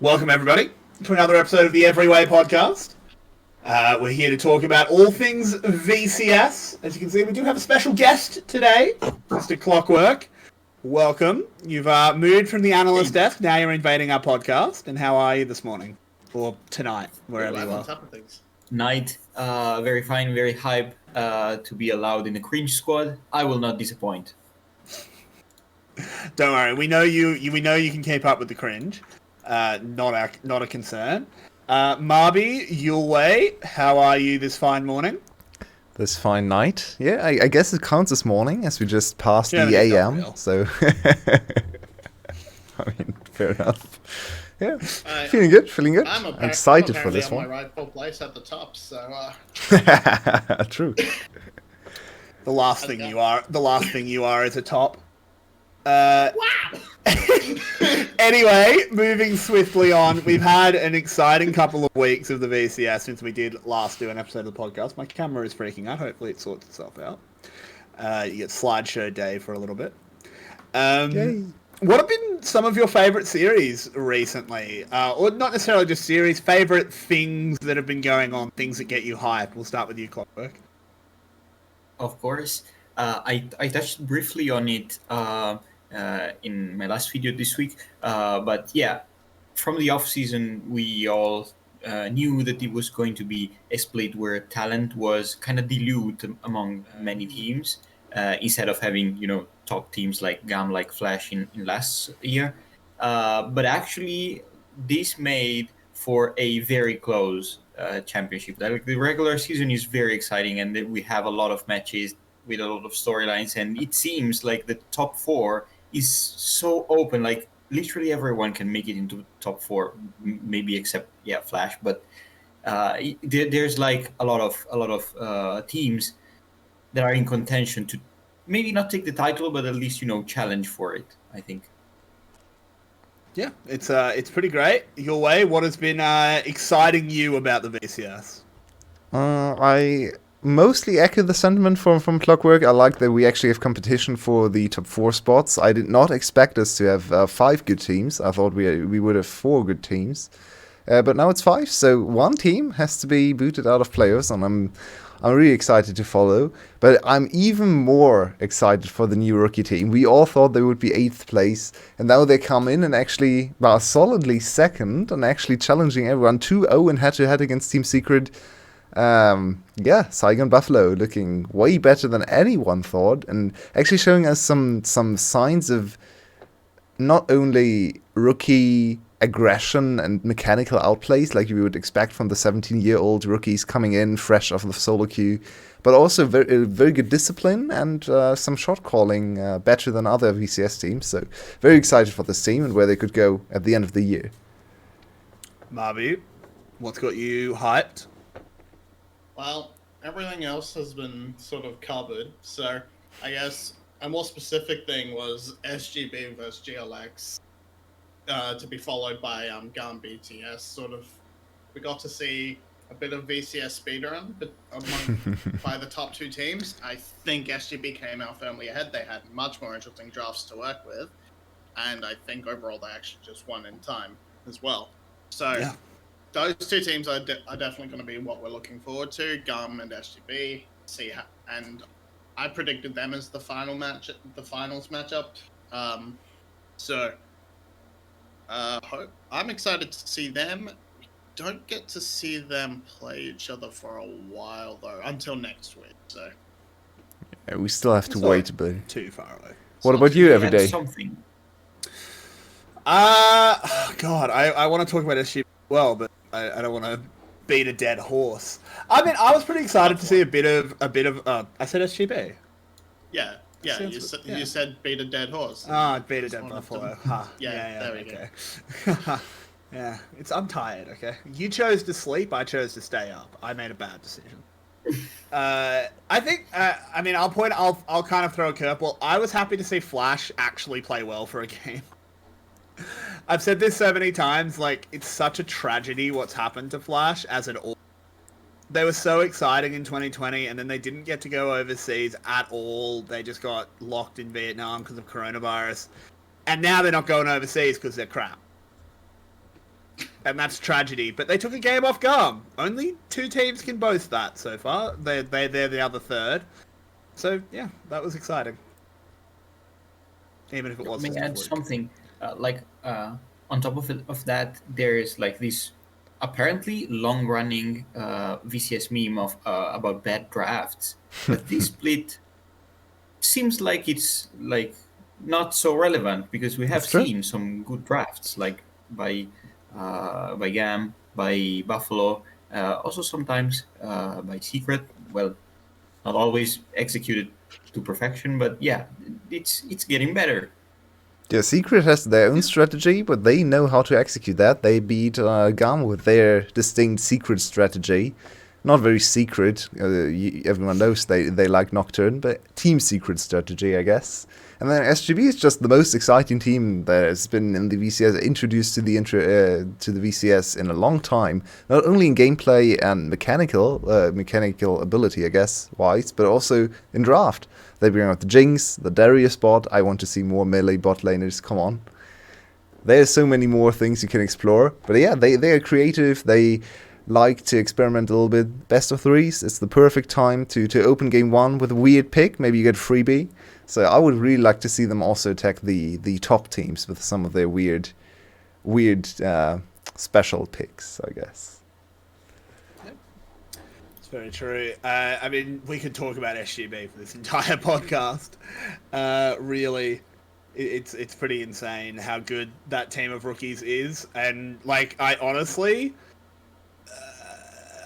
Welcome, everybody, to another episode of the EveryWei podcast. We're here to talk about all things VCS. As you can see, we do have a special guest today, Mr. Clockwork. Welcome. You've moved from the analyst desk. Now you're invading our podcast. And how are you this morning? Or tonight, wherever you are. On top of things. Night, very fine, very hype to be allowed in the cringe squad. I will not disappoint. Don't worry, we know you. We know you can keep up with the cringe. Not a concern. Marby, Yulwei, how are you this fine morning? This fine night. Yeah, I guess it counts as morning as we just passed the AM. So, I mean, fair enough. Yeah, feeling good. I'm excited for this one. I'm my rightful place at the top, so. True. The last thing you are is a top. Wow! Anyway, moving swiftly on, we've had an exciting couple of weeks of the VCS since we did last do an episode of the podcast. My camera is freaking out. Hopefully it sorts itself out. You get slideshow day for a little bit. Yay. What have been some of your favourite series recently? Or not necessarily just series, favourite things that have been going on, things that get you hyped? We'll start with you, Clockwork. Of course. I touched briefly on it in my last video this week. But yeah, from the off-season, we all knew that it was going to be a split where talent was kind of diluted among many teams. Instead of having, top teams like GAM, like Flash in last year. But actually, this made for a very close championship. Like, the regular season is very exciting, and we have a lot of matches with a lot of storylines, and it seems like the top four is so open. Like, literally everyone can make it into top four, maybe except Flash. But there's like a lot of teams that are in contention to maybe not take the title, but at least challenge for it, I think. Yeah, it's pretty great. Yulwei, what has been exciting you about the VCS? I mostly echo the sentiment from Clockwork. I like that we actually have competition for the top 4 spots. I did not expect us to have 5 good teams. I thought we would have 4 good teams. But now it's 5, so one team has to be booted out of playoffs, and I'm really excited to follow. But I'm even more excited for the new rookie team. We all thought they would be 8th place, and now they come in and actually are solidly 2nd and actually challenging everyone 2-0 in head-to-head against Team Secret. 𝘁𝗶𝗶𝗀𝗀 looking way better than anyone thought, and actually showing us some signs of not only rookie aggression and mechanical outplays like you would expect from the 17-year-old rookies coming in fresh off the solo queue, but also very good discipline and some shot calling better than other VCS teams. So very excited for this team and where they could go at the end of the year. Marby, what's got you hyped? Well, everything else has been sort of covered, so I guess a more specific thing was SGB versus GLX, to be followed by GAM BTS. Sort of, we got to see a bit of VCS speedrun by the top 2 teams. I think SGB came out firmly ahead. They had much more interesting drafts to work with, and I think overall they actually just won in time as well. So. Yeah. Those 2 teams are definitely going to be what we're looking forward to, GAM and SGB. And I predicted them as the finals matchup. I'm excited to see them. We don't get to see them play each other for a while though, until next week. So yeah, we still have to wait a bit. Too far away. What about you, EveryWei? Something. God, I want to talk about SGB well, but I don't want to beat a dead horse. I mean, I was pretty excited to see a bit of. I said SGB. Yeah. You said beat a dead horse. Beat a dead buffalo. Yeah, there we go. Yeah, I'm tired. Okay, you chose to sleep. I chose to stay up. I made a bad decision. I think. I mean, I'll kind of throw a curveball. I was happy to see Flash actually play well for a game. I've said this so many times, like, it's such a tragedy what's happened to Flash as it all. They were so exciting in 2020, and then they didn't get to go overseas at all. They just got locked in Vietnam because of coronavirus. And now they're not going overseas because they're crap. and that's tragedy. But they took a game off 𝘀𝗀. Only 2 teams can boast that so far. They're the other third. So yeah, that was exciting. Even if it was. Let me just a add fluke. something. On top of that, there is like this apparently long-running VCS meme of about bad drafts. But this split seems like it's like not so relevant because we have seen some good drafts, like by 𝘀𝗀, by Buffalo, also sometimes by Secret. Well, not always executed to perfection, but yeah, it's getting better. Yeah, Secret has their own strategy, but they know how to execute that. They beat 𝘀𝗀 with their distinct secret strategy. Not very secret. Everyone knows they like Nocturne, but team secret strategy, I guess. And then 𝘃𝗶 is just the most exciting team that has been in the VCS, introduced to the VCS in a long time. Not only in gameplay and mechanical ability, I guess, wise, but also in draft. They bring out the 𝘁𝗶, the Darius bot. I want to see more melee bot laners. Come on. There's so many more things you can explore. But yeah, they are creative. They like to experiment a little bit. Best of 3s. It's the perfect time to open game 1 with a weird pick. Maybe you get freebie. So I would really like to see them also attack the top teams with some of their weird special picks, I guess. It's very true. I mean, we could talk about 𝘃𝗶 for this entire podcast. Really, it's pretty insane how good that team of rookies is. And, like, I honestly...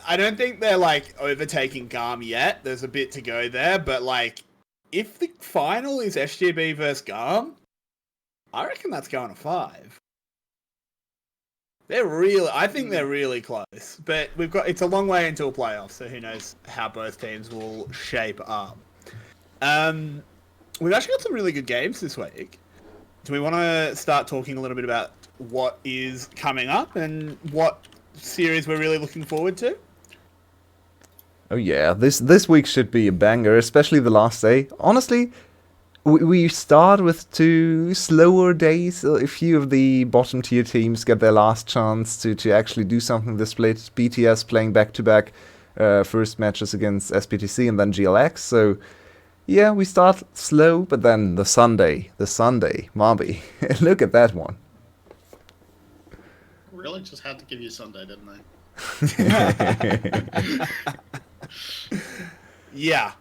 I don't think they're, like, overtaking 𝘀𝗀 yet. There's a bit to go there, but, like... If the final is 𝘃𝗶 versus 𝘀𝗀, I reckon that's going to 5. I think they're really close, but it's a long way into a playoff, so who knows how both teams will shape up. We've actually got some really good games this week. Do we want to start talking a little bit about what is coming up and what series we're really looking forward to? Oh yeah, this week should be a banger, especially the last day. Honestly, we start with 2 slower days. A few of the bottom tier teams get their last chance to actually do something this split. BTS playing back-to-back first matches against SPTC and then GLX. So yeah, we start slow, but then the Sunday, Mabi. Look at that one. Really just had to give you Sunday, didn't I? Yeah.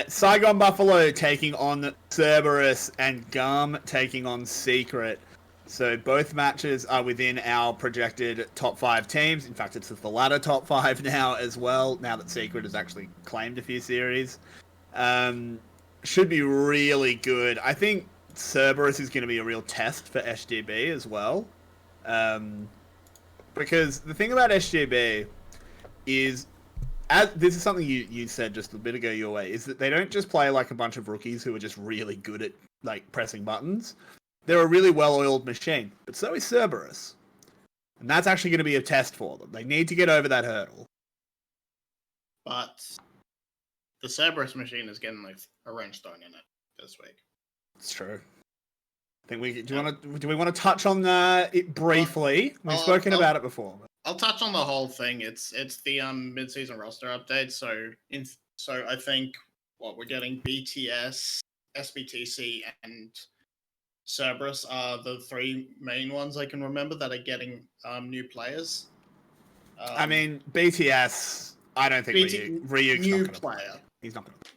Saigon Buffalo taking on Cerberus and 𝘀𝗀 taking on Secret. So both matches are within our projected top 5 teams. In fact, it's the latter top 5 now as well, now that Secret has actually claimed a few series. Should be really good. I think Cerberus is going to be a real test for 𝘃𝗶 as well. Because the thing about 𝘃𝗶 is, this is something you said just a bit ago, Yulwei, is that they don't just play like a bunch of rookies who are just really good at like pressing buttons. They're a really well-oiled machine, but so is Cerberus. And that's actually going to be a test for them. They need to get over that hurdle. But the Cerberus machine is getting like a wrench thrown in it this week. It's true. I think do we want to touch on it briefly? We've spoken about it before. I'll touch on the whole thing. It's the mid-season roster update. So I think we're getting BTS, SBTC, and Cerberus are the 3 main ones I can remember that are getting new players. I mean, BTS. I don't think Ryuk's new not gonna player. Play. He's not going to.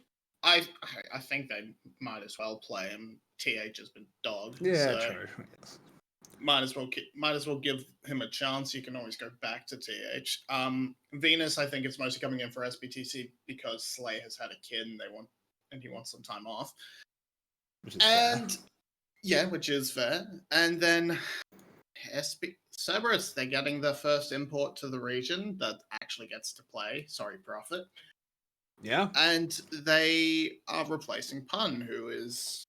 I think they might as well play him. TH has been dogged. Yeah, so true. Yes. Might as well give him a chance. You can always go back to TH. Venus, I think it's mostly coming in for SBTC because Slay has had a kid and he wants some time off. Which is fair. Which is fair. And then Cerberus, they're getting their first import to the region that actually gets to play. Sorry, Prophet. Yeah. And they are replacing Pun, who is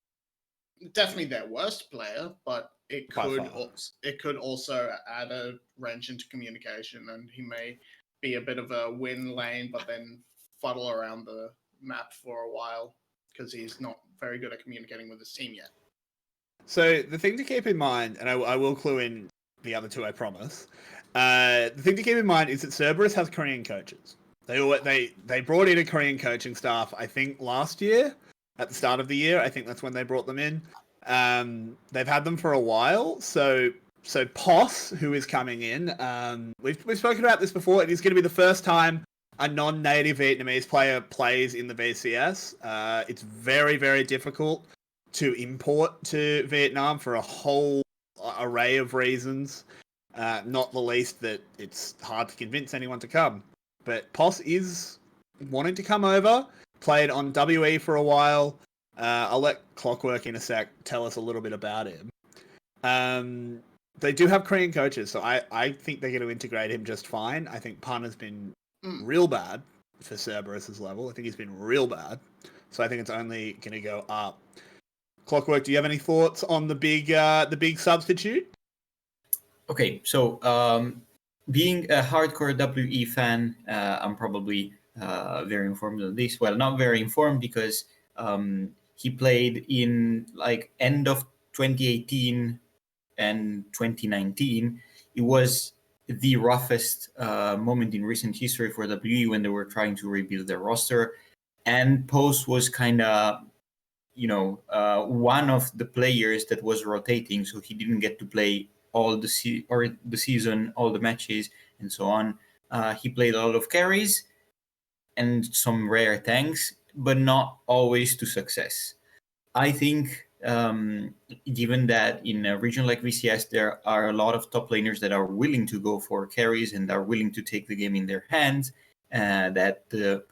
definitely their worst player, but it could also add a wrench into communication, and he may be a bit of a win lane, but then fuddle around the map for a while because he's not very good at communicating with his team yet. So the thing to keep in mind, and I will clue in the other 2, I promise. The thing to keep in mind is that Cerberus has Korean coaches. They brought in a Korean coaching staff, I think, last year, at the start of the year. I think that's when they brought them in. They've had them for a while. So 𝘀𝗺, who is coming in, we've spoken about this before. It is going to be the first time a non-native Vietnamese player plays in the VCS. It's very, very difficult to import to Vietnam for a whole array of reasons. Not the least that it's hard to convince anyone to come. But 𝘀𝗺 is wanting to come over, played on EveryWei for a while. I'll let Clockwork in a sec tell us a little bit about him. They do have Korean coaches, so I think they're going to integrate him just fine. I think Pun has been real bad for Cerberus's level. I think he's been real bad. So I think it's only going to go up. Clockwork, do you have any thoughts on the big substitute? Okay, so being a hardcore WE fan, I'm probably very informed on this. Well, not very informed because he played in like end of 2018 and 2019. It was the roughest moment in recent history for WE when they were trying to rebuild their roster, and 𝘀𝗺 was kind of, one of the players that was rotating, so he didn't get to play all the season, all the matches, and so on. He played a lot of carries and some rare tanks, but not always to success. I think, given that in a region like VCS, there are a lot of top laners that are willing to go for carries and are willing to take the game in their hands, that the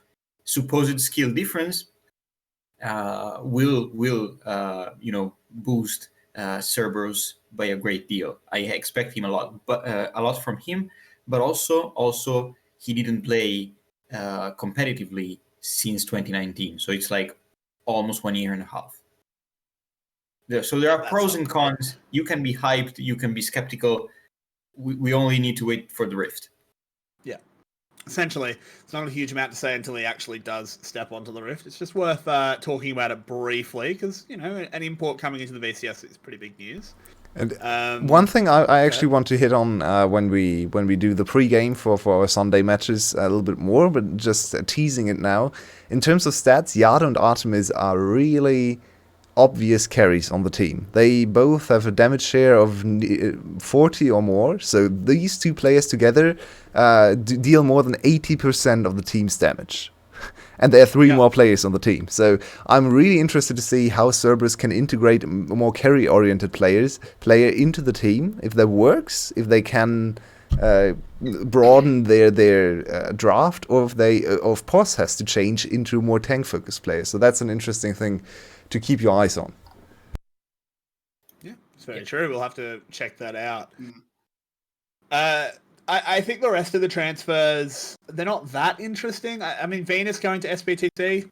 supposed skill difference will boost Cerberus by a great deal. I expect him a lot from him, but also he didn't play competitively since 2019, so it's like almost 1 year and a half. So there are pros and cons. You can be hyped, you can be skeptical. We only need to wait for the rift. Yeah. Essentially, it's not a huge amount to say until he actually does step onto the rift. It's just worth talking about it briefly because, an import coming into the VCS is pretty big news. And one thing I actually want to hit on when we do the pre-game for our Sunday matches a little bit more, but just teasing it now. In terms of stats, 𝘬𝗏 and 𝘬𝗏 are really obvious carries on the team. They both have a damage share of 40 or more, so these two players together deal more than 80% of the team's damage. And there are three more players on the team. So I'm really interested to see how Cerberus can integrate a more carry-oriented player into the team. If that works, if they can broaden their draft, or if 𝘀𝗺 has to change into more tank-focused players. So that's an interesting thing to keep your eyes on. Yeah, it's very true. We'll have to check that out. I think the rest of the transfers, they're not that interesting. I mean, Venus going to SBTC,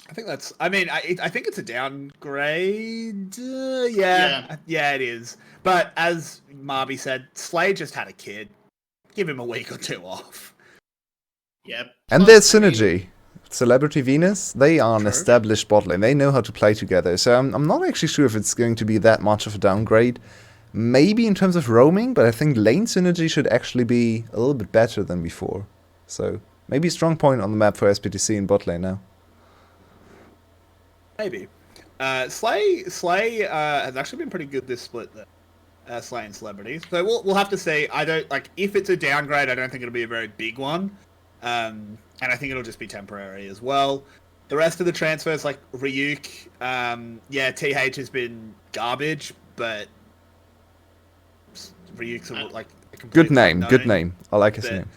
I think that's... I mean, I think it's a downgrade. Yeah, it is. But as Marby said, 𝘬𝗏 just had a kid. Give him a week or two off. Yep. And there's synergy. Celebrity Venus, they are an established bot lane. They know how to play together. So I'm not actually sure if it's going to be that much of a downgrade. Maybe in terms of roaming, but I think lane synergy should actually be a little bit better than before. So maybe a strong point on the map for SPTC in bot lane now. Maybe. 𝘬𝗏 has actually been pretty good this split there. 𝘬𝗏 and celebrities. So we'll have to see. I don't if it's a downgrade, I don't think it'll be a very big one. And I think it'll just be temporary as well. The rest of the transfers, like Ryuk, 𝘁 has been garbage, but Ryuk's like a complete good name. I like his name.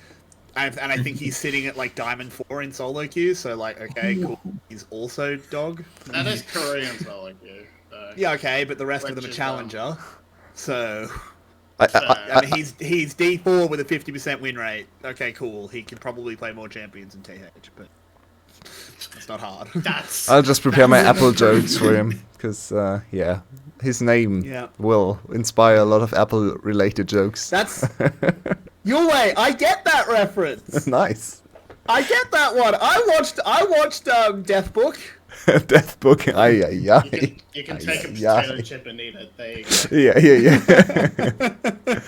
And I think he's sitting at like Diamond 4 in solo queue, so like, okay, cool. He's also dog. That is Korean solo queue. Yeah, okay, but the rest of them are challenger. So I mean, he's D4 with a 50% win rate. Okay, cool. He can probably play more champions than 𝘁, but it's not hard. I'll just prepare my Apple jokes for him, because his name will inspire a lot of Apple-related jokes. That's Yulwei. I get that reference. Nice. I get that one. I watched Death Book. Death Book. You can take a potato chip and eat it. There you go. Yeah.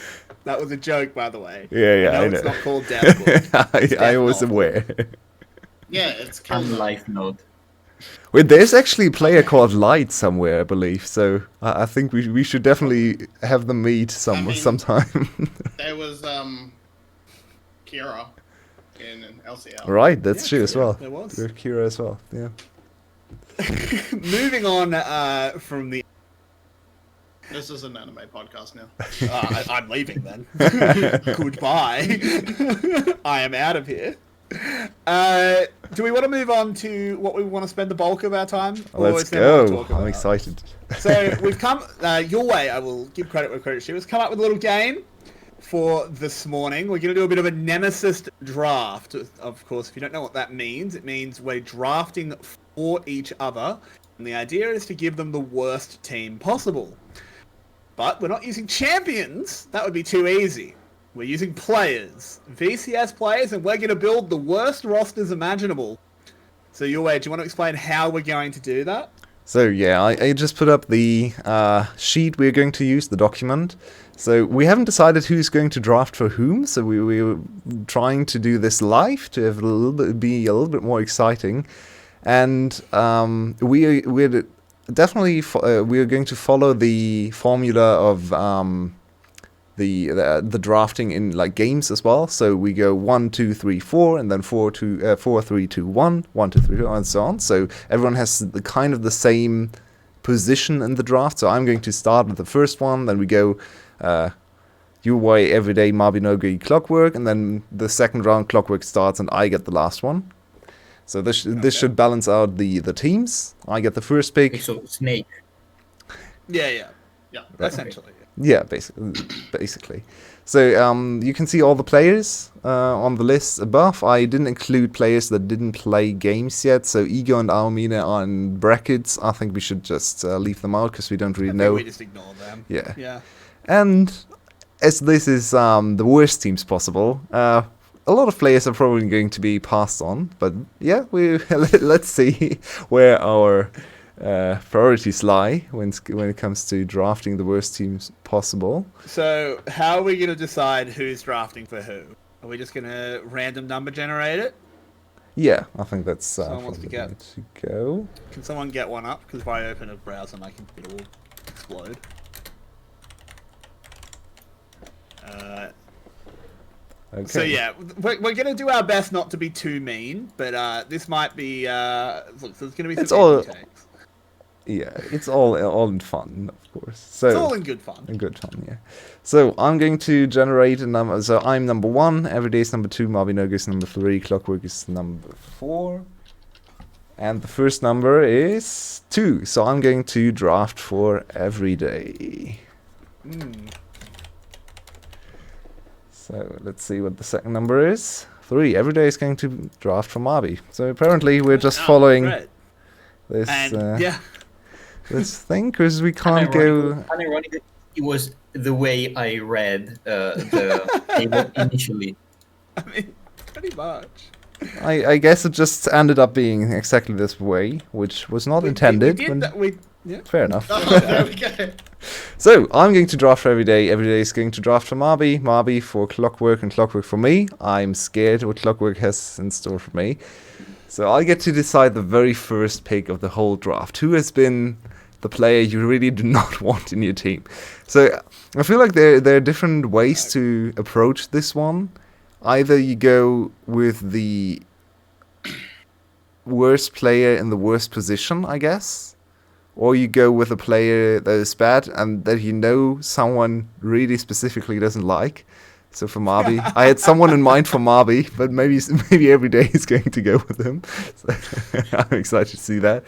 That was a joke, by the way. Yeah, I know. It's not called Death. I was aware. Yeah, it's On Killzone. life note. Wait, there's actually a player called Light somewhere, I believe. So I think we should definitely have them meet sometime. There was Kira in LCL. Right, that's true as well. There was. There's Kira as well. Yeah. Moving on from the. This is an anime podcast now. I'm leaving then. Goodbye. I am out of here. Do we want to move on to what we want to spend the bulk of our time? Let's go. I'm excited. So we've come. Yulwei, I will give credit where credit's due, has come up with a little game for this morning. We're going to do a bit of a nemesis draft. Of course, if you don't know what that means, it means we're drafting for each other. And the idea is to give them the worst team possible. But we're not using champions. That would be too easy. We're using players. VCS players, and we're going to build the worst rosters imaginable. So, Yulwei, do you want to explain how we're going to do that? So, yeah, I just put up the sheet we're going to use, the document. So, we haven't decided who's going to draft for whom, so we're trying to do this live to have be a little bit more exciting. And we're definitely we're going to follow the formula of the drafting in like games as well. So we go 1, 2, 3, 4, and then 4, 3, 2, 1, 1, 2, 3, 4, and so on. So everyone has the kind of the same position in the draft. So I'm going to start with the first one, then we go EveryWei, EveryWei, Mabinogi, Clockwork, and then the second round Clockwork starts and I get the last one. So this should balance out the teams. I get the first pick. So Snake. Yeah, essentially. Yeah, basically. So you can see all the players on the list above. I didn't include players that didn't play games yet. So Ego and Aomine are in brackets. I think we should just leave them out because we don't really know. We just ignore them. Yeah. And as this is the worst teams possible, a lot of players are probably going to be passed on. But yeah, let's see where our priorities lie when it comes to drafting the worst teams possible. So how are we going to decide who's drafting for who? Are we just going to random number generate it? Yeah, I think that's Someone wants to the way to go. Can someone get one up? Because if I open a browser, my computer will explode. Okay. So yeah, we're going to do our best not to be too mean, but this might be... look, there's going to be some takes. Yeah, it's all in fun, of course. So it's all in good fun. In good fun, yeah. So I'm going to generate a number. So I'm number 1, EveryWei is number 2, Mabinogi is number 3, Clockwork is number 4. And the first number is 2. So I'm going to draft for EveryWei. So let's see what the second number is. 3. EveryWei is going to draft for Mabi. So apparently we're just following this. And this thing, because we can't go. Unironically, it was the way I read the table initially. I mean, pretty much. I guess it just ended up being exactly this way, which was not intended. Fair enough. Oh, there we go. So I'm going to draft for EveryWei. EveryWei is going to draft for Mabi. Mabi for Clockwork, and Clockwork for me. I'm scared what Clockwork has in store for me. So I get to decide the very first pick of the whole draft. Who has been the player you really do not want in your team? So I feel like there are different ways to approach this one. Either you go with the worst player in the worst position, I guess. Or you go with a player that is bad and that you know someone really specifically doesn't like. So for Mabi, I had someone in mind for Mabi, but maybe EveryWei is going to go with him. So I'm excited to see that.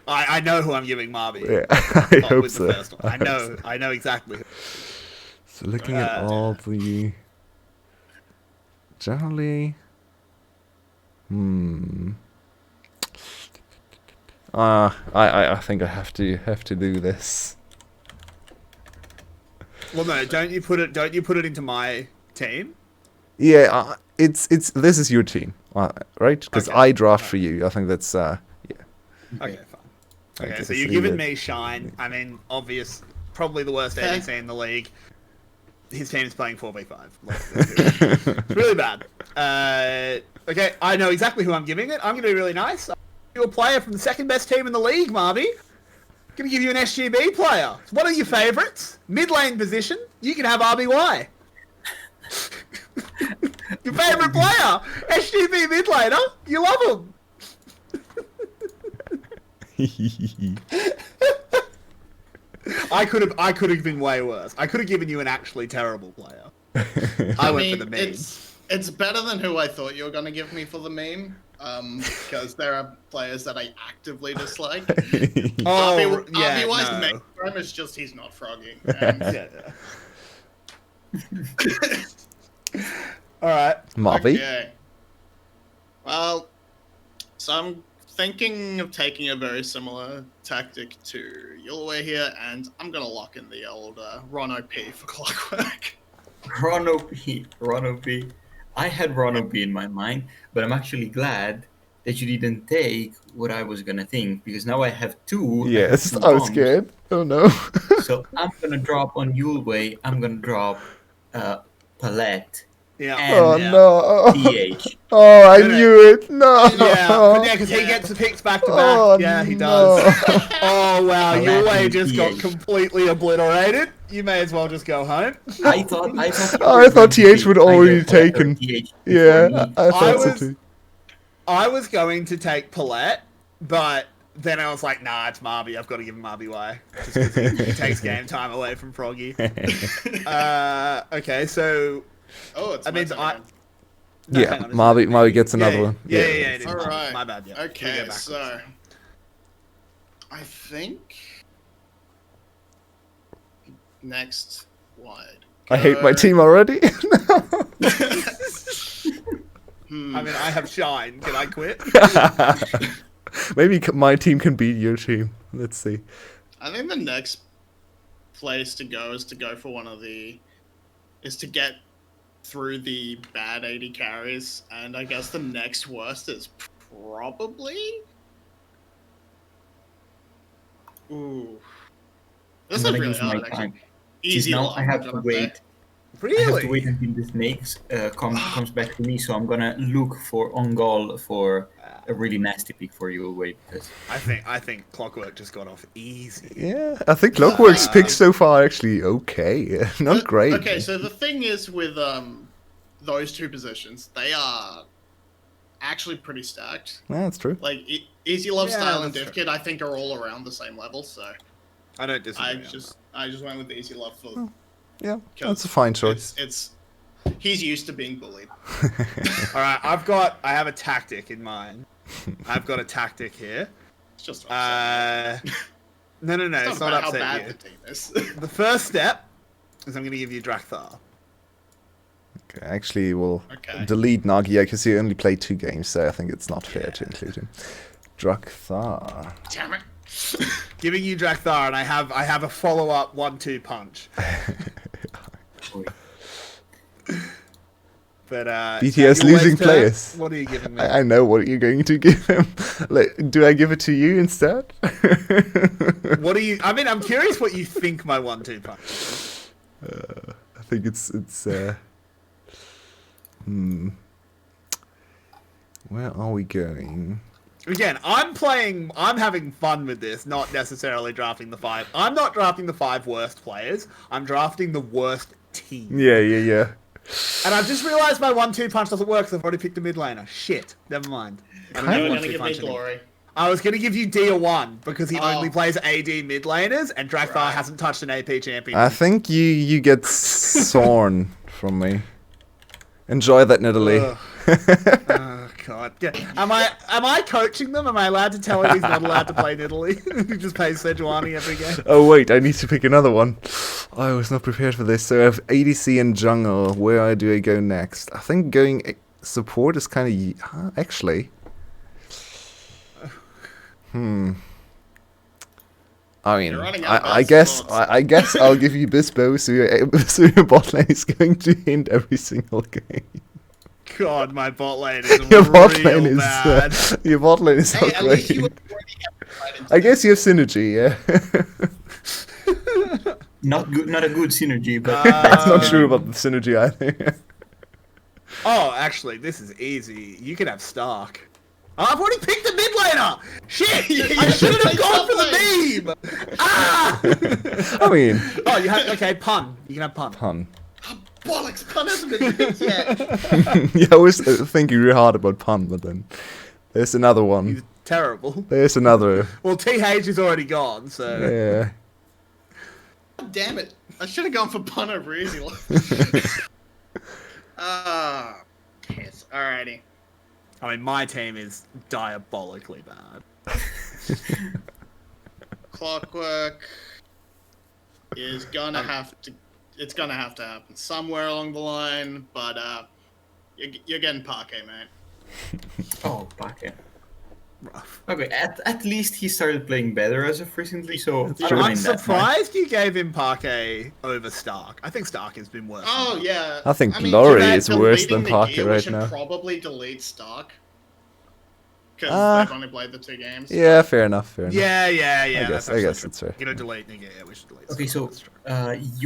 I know who I'm giving Mabi. Yeah, I hope so. I know exactly who. So looking at all the... Generally... I think I have to do this. Well, no, don't you put it into my team? Yeah, this is your team, right? Because I draft for you. I think that's yeah. Okay, fine. Okay, so you're giving me Shine. I mean, obvious, probably the worst ADC in the league. his team is playing 4v5. It's really bad. Okay, I know exactly who I'm giving it. I'm going to be really nice. I'm giving you a player from the second best team in the league, Marby. I'm going to give you an SGB player. One of your favourites. Mid lane position. You can have RBY. Your favourite player. SGB mid laner. You love him. I could have been way worse. I could have given you an actually terrible player. I went for the meme. It's better than who I thought you were going to give me for the meme. Because there are players that I actively dislike. RBY's main problem is just he's not frogging. Alright. Marby? Okay. Well, so I'm thinking of taking a very similar tactic to Yulwei here, and I'm going to lock in the old Ron OP for Clockwork. Ron OP. I had Ron OP in my mind, but I'm actually glad that you didn't take what I was going to think, because now I have two. Yes, I was scared. Oh no. So I'm going to drop on Yulwei, I'm going to drop Palette. Yeah. And, no. 𝘁. Oh, I knew it. No. Yeah, because he gets the picks back to back. Oh, yeah, he does. no. Oh, wow. Yulwei and just got 𝘁. completely obliterated. You may as well just go home. I thought TH would already taken. Yeah, I thought so too. I was going to take Palette, but then I was like, nah, it's Marby. I've got to give him RBY. Just because he takes game time away from Froggy. Okay, so... Oh, it's I mean, yeah, Marby gets another one. Yeah, it is. All right. My bad, yeah. Okay, so... I think... Next wide. I hate my team already. I mean, I have Shine. Can I quit? Maybe my team can beat your team. Let's see. I think the next place to go is to go for one of the... is to get through the bad 80 carries, and I guess the next worst is probably... Ooh. This is really hard, actually. Easy now lock, I have to wait. Really? I have to wait until the snakes comes back to me, so I'm gonna look for on goal for a really nasty pick for you away, because I think Clockwork just got off easy. Yeah, I think Clockwork's picks so far actually okay, not great. Okay, so the thing is with those two positions, they are actually pretty stacked. Yeah, that's true. Like Easy Love Style and that's Div Kid, I think are all around the same level. So I don't disagree. I just went with Easy Love for. Yeah, that's a fine choice. It's he's used to being bullied. All right, I have a tactic in mind. I've got a tactic here. It's just No, it's not how upset bad you. the team is. The first step is I'm going to give you 𝘀cie𝗶𝗶𝗀𝘀. Okay, actually, we'll Okay. delete 𝘁cie because he only played 2 games, so I think it's not fair to include him. 𝘀cie𝗶𝗶𝗀𝘀. Damn it. Giving you 𝘀cie𝗶𝗶𝗀𝘀, and I have a follow-up 1-2 punch. But BTS Yulwei's losing turn. players. What are you giving me? I know what you're going to give him. Do I give it to you instead? What do you? I mean, I'm curious what you think my 1-2 punch is. I think it's Where are we going? Again, I'm having fun with this, not necessarily drafting the 5. I'm not drafting the 5 worst players. I'm drafting the worst team. Yeah. And I've just realised my 1-2 punch doesn't work because I've already picked a mid laner. Shit. Never mind. I don't You have were 1-2 gonna give me punch anymore. glory. I was going to give you Dia1 because he only Oh. plays AD mid laners and 𝘀cie𝗶𝗶𝗀𝘀 Right. hasn't touched an AP champion. I think you get Sorn from me. Enjoy that, Nidalee. Ugh. Oh god. Yeah. Am I coaching them? Am I allowed to tell him he's not allowed to play Nidalee? He just plays 𝘁𝗶𝗀𝗀𝗀𝗀 every game. Oh wait, I need to pick another one. I was not prepared for this. So I have ADC and jungle. Where do I go next? I think going support is kind of actually. I mean, You're running out of I best guess spots. I guess I'll give you 𝘀cie𝗶𝗶𝗀 so your bot lane is going to hint every single game. God, my bot lane is Your real bot lane is bad. your bot lane is Hey, not at least you great. already have the right into I guess you have synergy, yeah. Not good, not a good synergy, but That's not true about the synergy either. Oh, actually, this is easy. You can have Stark. Oh, I've already picked the mid laner! Shit! I shouldn't have gone for the meme! Ah! I mean, Oh, you have... Okay, pun. You can have pun. pun. Bollocks, pun hasn't been picked yet. Yeah, I was thinking real hard about pun, but then there's another one. He's terrible. There's another. Well, TH is already gone, so... Yeah. Damn it. I should have gone for pun over easy life. Yes, alrighty. I mean, my team is diabolically bad. Clockwork is gonna have to... It's gonna have to happen somewhere along the line, but you're getting 𝘁cie, mate. oh, 𝘁cie. Rough. Okay, at least he started playing better as of recently, so I don't I'm mind that much. surprised you gave him 𝘁cie over Stark. I think Stark has been worse. Oh, yeah. I think mean, Glory to that, is worse than deleting the 𝘁cie gear, we right should now. probably delete Stark. Because they've only played the 2 games. Yeah, fair enough. Fair enough. Yeah. I that's guess actually it's fair. true. You're gonna delete Nigga, yeah, we should delete Okay, Stark, so that's true.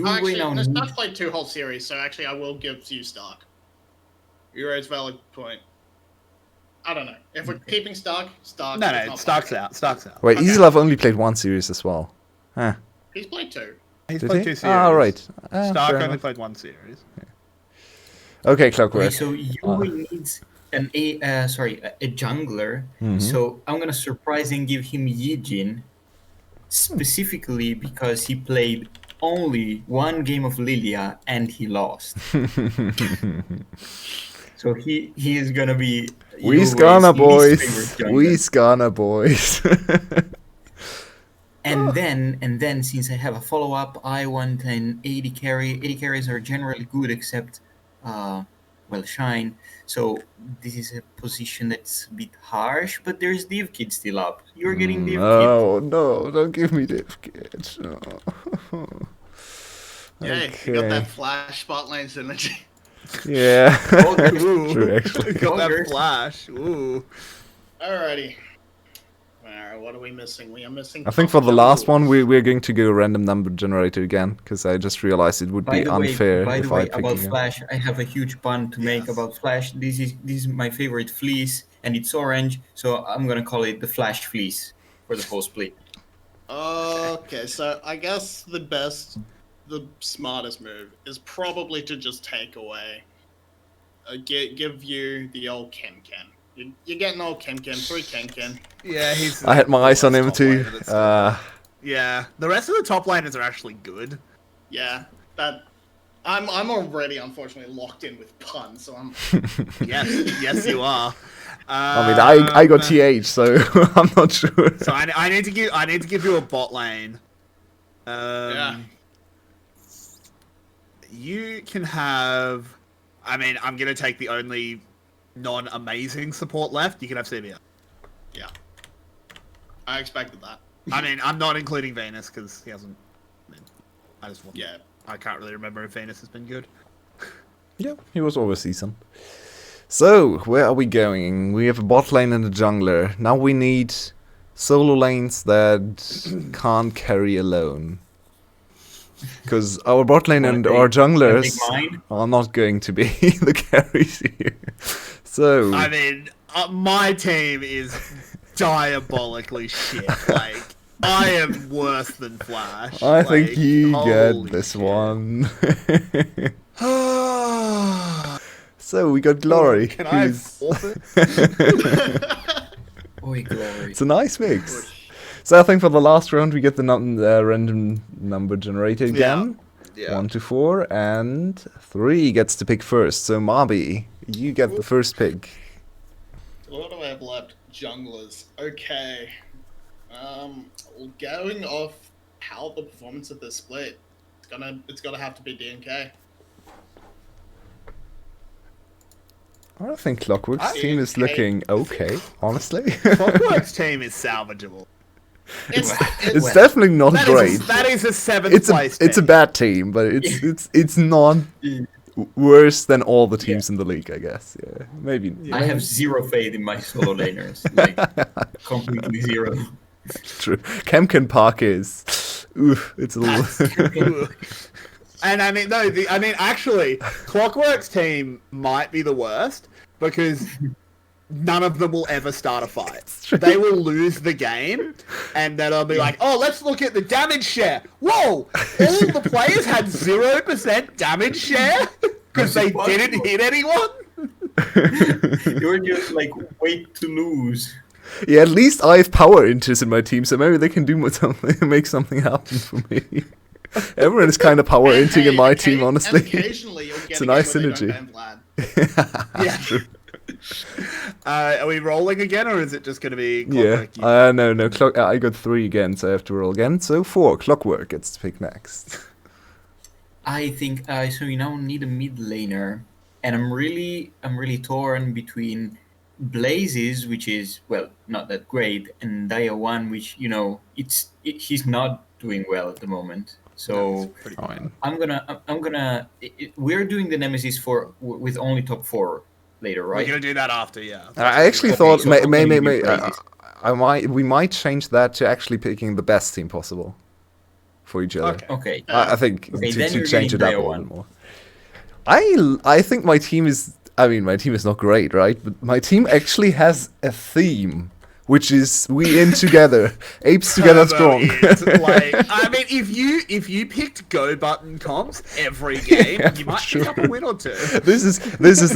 Yulwei Actually, now no, needs... Stark's played 2 whole series, so actually I will give you Stark. You raise a valid point. I don't know. If we're keeping Stark, Stark. No, is not Stark's 𝘁cie. out. Stark's out. Wait, Okay. EveryWei only played one series as well. Huh. He's played 2. He's Did played he? 2 series. Ah, right. Stark Fair only enough. played 1 series. Okay, Clockwork. Okay, so Yulwei needs a jungler. Mhm. So I'm gonna surprise and give him Yijin, specifically because he played only 1 game of Lilia and he lost. So he is gonna be We's Yulwei's gonna least boys. favorite jungler. We's gonna boys. And then since I have a follow up, I want an AD carry. AD carries are generally good except Shine. So this is a position that's a bit harsh, but there's 𝘀cie still up. You're getting 𝘀cie. No, don't give me 𝘀cie. No. Yeah, you got that flash spot lane synergy. Yeah. Ooh. True, actually. Got that Longer. flash. Ooh. Alrighty. Alright, what are we missing? We are missing... I think for the last one, we're going to go random number generator again, because I just realized it would be unfair By if the I way, pick about again. Flash, I have a huge pun to make about Flash. This is my favorite fleece, and it's orange, so I'm gonna call it the Flash fleece for the whole split. Okay, so I guess the smartest move is probably to just take away, give you the old 𝘀cie. You're getting old 𝘀cie, 3 𝘀cie. Yeah, he's... I had my eyes on him top too. laner that's yeah, the rest of the top laners are actually good. Yeah, that I'm already unfortunately locked in with pun, so I'm Yes, you are. I mean, I got TH, so I'm not sure. So I need to give you a bot lane. yeah. You can have... I mean, I'm going to take the only non-amazing support left. You can have 𝘂𝗶𝗄. Yeah. I expected that. I mean, I'm not including Venus, because he hasn't... I just want... Yeah. I can't really remember if Venus has been good. Yeah, he was always decent. So, where are we going? We have a bot lane and a jungler. Now we need solo lanes that can't carry alone. Because our bot lane and our junglers are not going to be the carries here. So... I mean, my team is diabolically shit. Like, I am worse than Flash. I like, think you get holy this shit. one. So we got Glory. Can I who's- forfeit? Oi, Glory. It's a nice mix. So I think for the last round we get the random number generator again. Yeah. 1 to 4, and 3 gets to pick first. So Mabi, you get the first pick. What do I have left? Junglers. Okay. Going off how the performance of this split, it's gonna have to be DNK. I think Clockwork's team is DNK. looking okay, honestly. Clockwork's team is salvageable. It's definitely not great. That is a 7th place It's a team. bad team, but it's not worse than all the teams in the league, I guess. Yeah, maybe. I have 0 faith in my solo laners. Like, completely 0. True. 𝘀cie_𝗶𝗀𝗀 is Oof, it's a little. And I mean, no, actually, Clockwork's team might be the worst because none of them will ever start a fight. They will lose the game, and then they'll be like, "Oh, let's look at the damage share. Whoa, all the players had 0% damage share because they didn't hit anyone." You're just like, wait to lose. Yeah, at least I have power inches in my team, so maybe they can do something, make something happen for me. Everyone is kind of power inting in my team, honestly. Occasionally you'll get It's a nice synergy. Yeah. Are we rolling again, or is it just going to be Yeah. Clockwork? No. I got 3 again, so I have to roll again. So 4. Clockwork gets to pick next. I think so. We now need a mid laner, and I'm really torn between Blazes, which is not that great, and 𝘀cie𝗰𝗶, which he's not doing well at the moment. So Fine. we're doing the Nemesis with only top 4 later, right? We're going to do that after, yeah. I actually Okay, thought so I'm gonna give Blazes. we might change that to actually picking the best team possible for each other. Okay. I think Okay, to then you're change it getting up a 𝘀cie𝗰𝗶. little more. I think my team is. I mean, my team is not great, right? But my team actually has a theme, which is we in together, apes together strong. I mean, if you picked go button comps every game, you might pick up a win or two. This is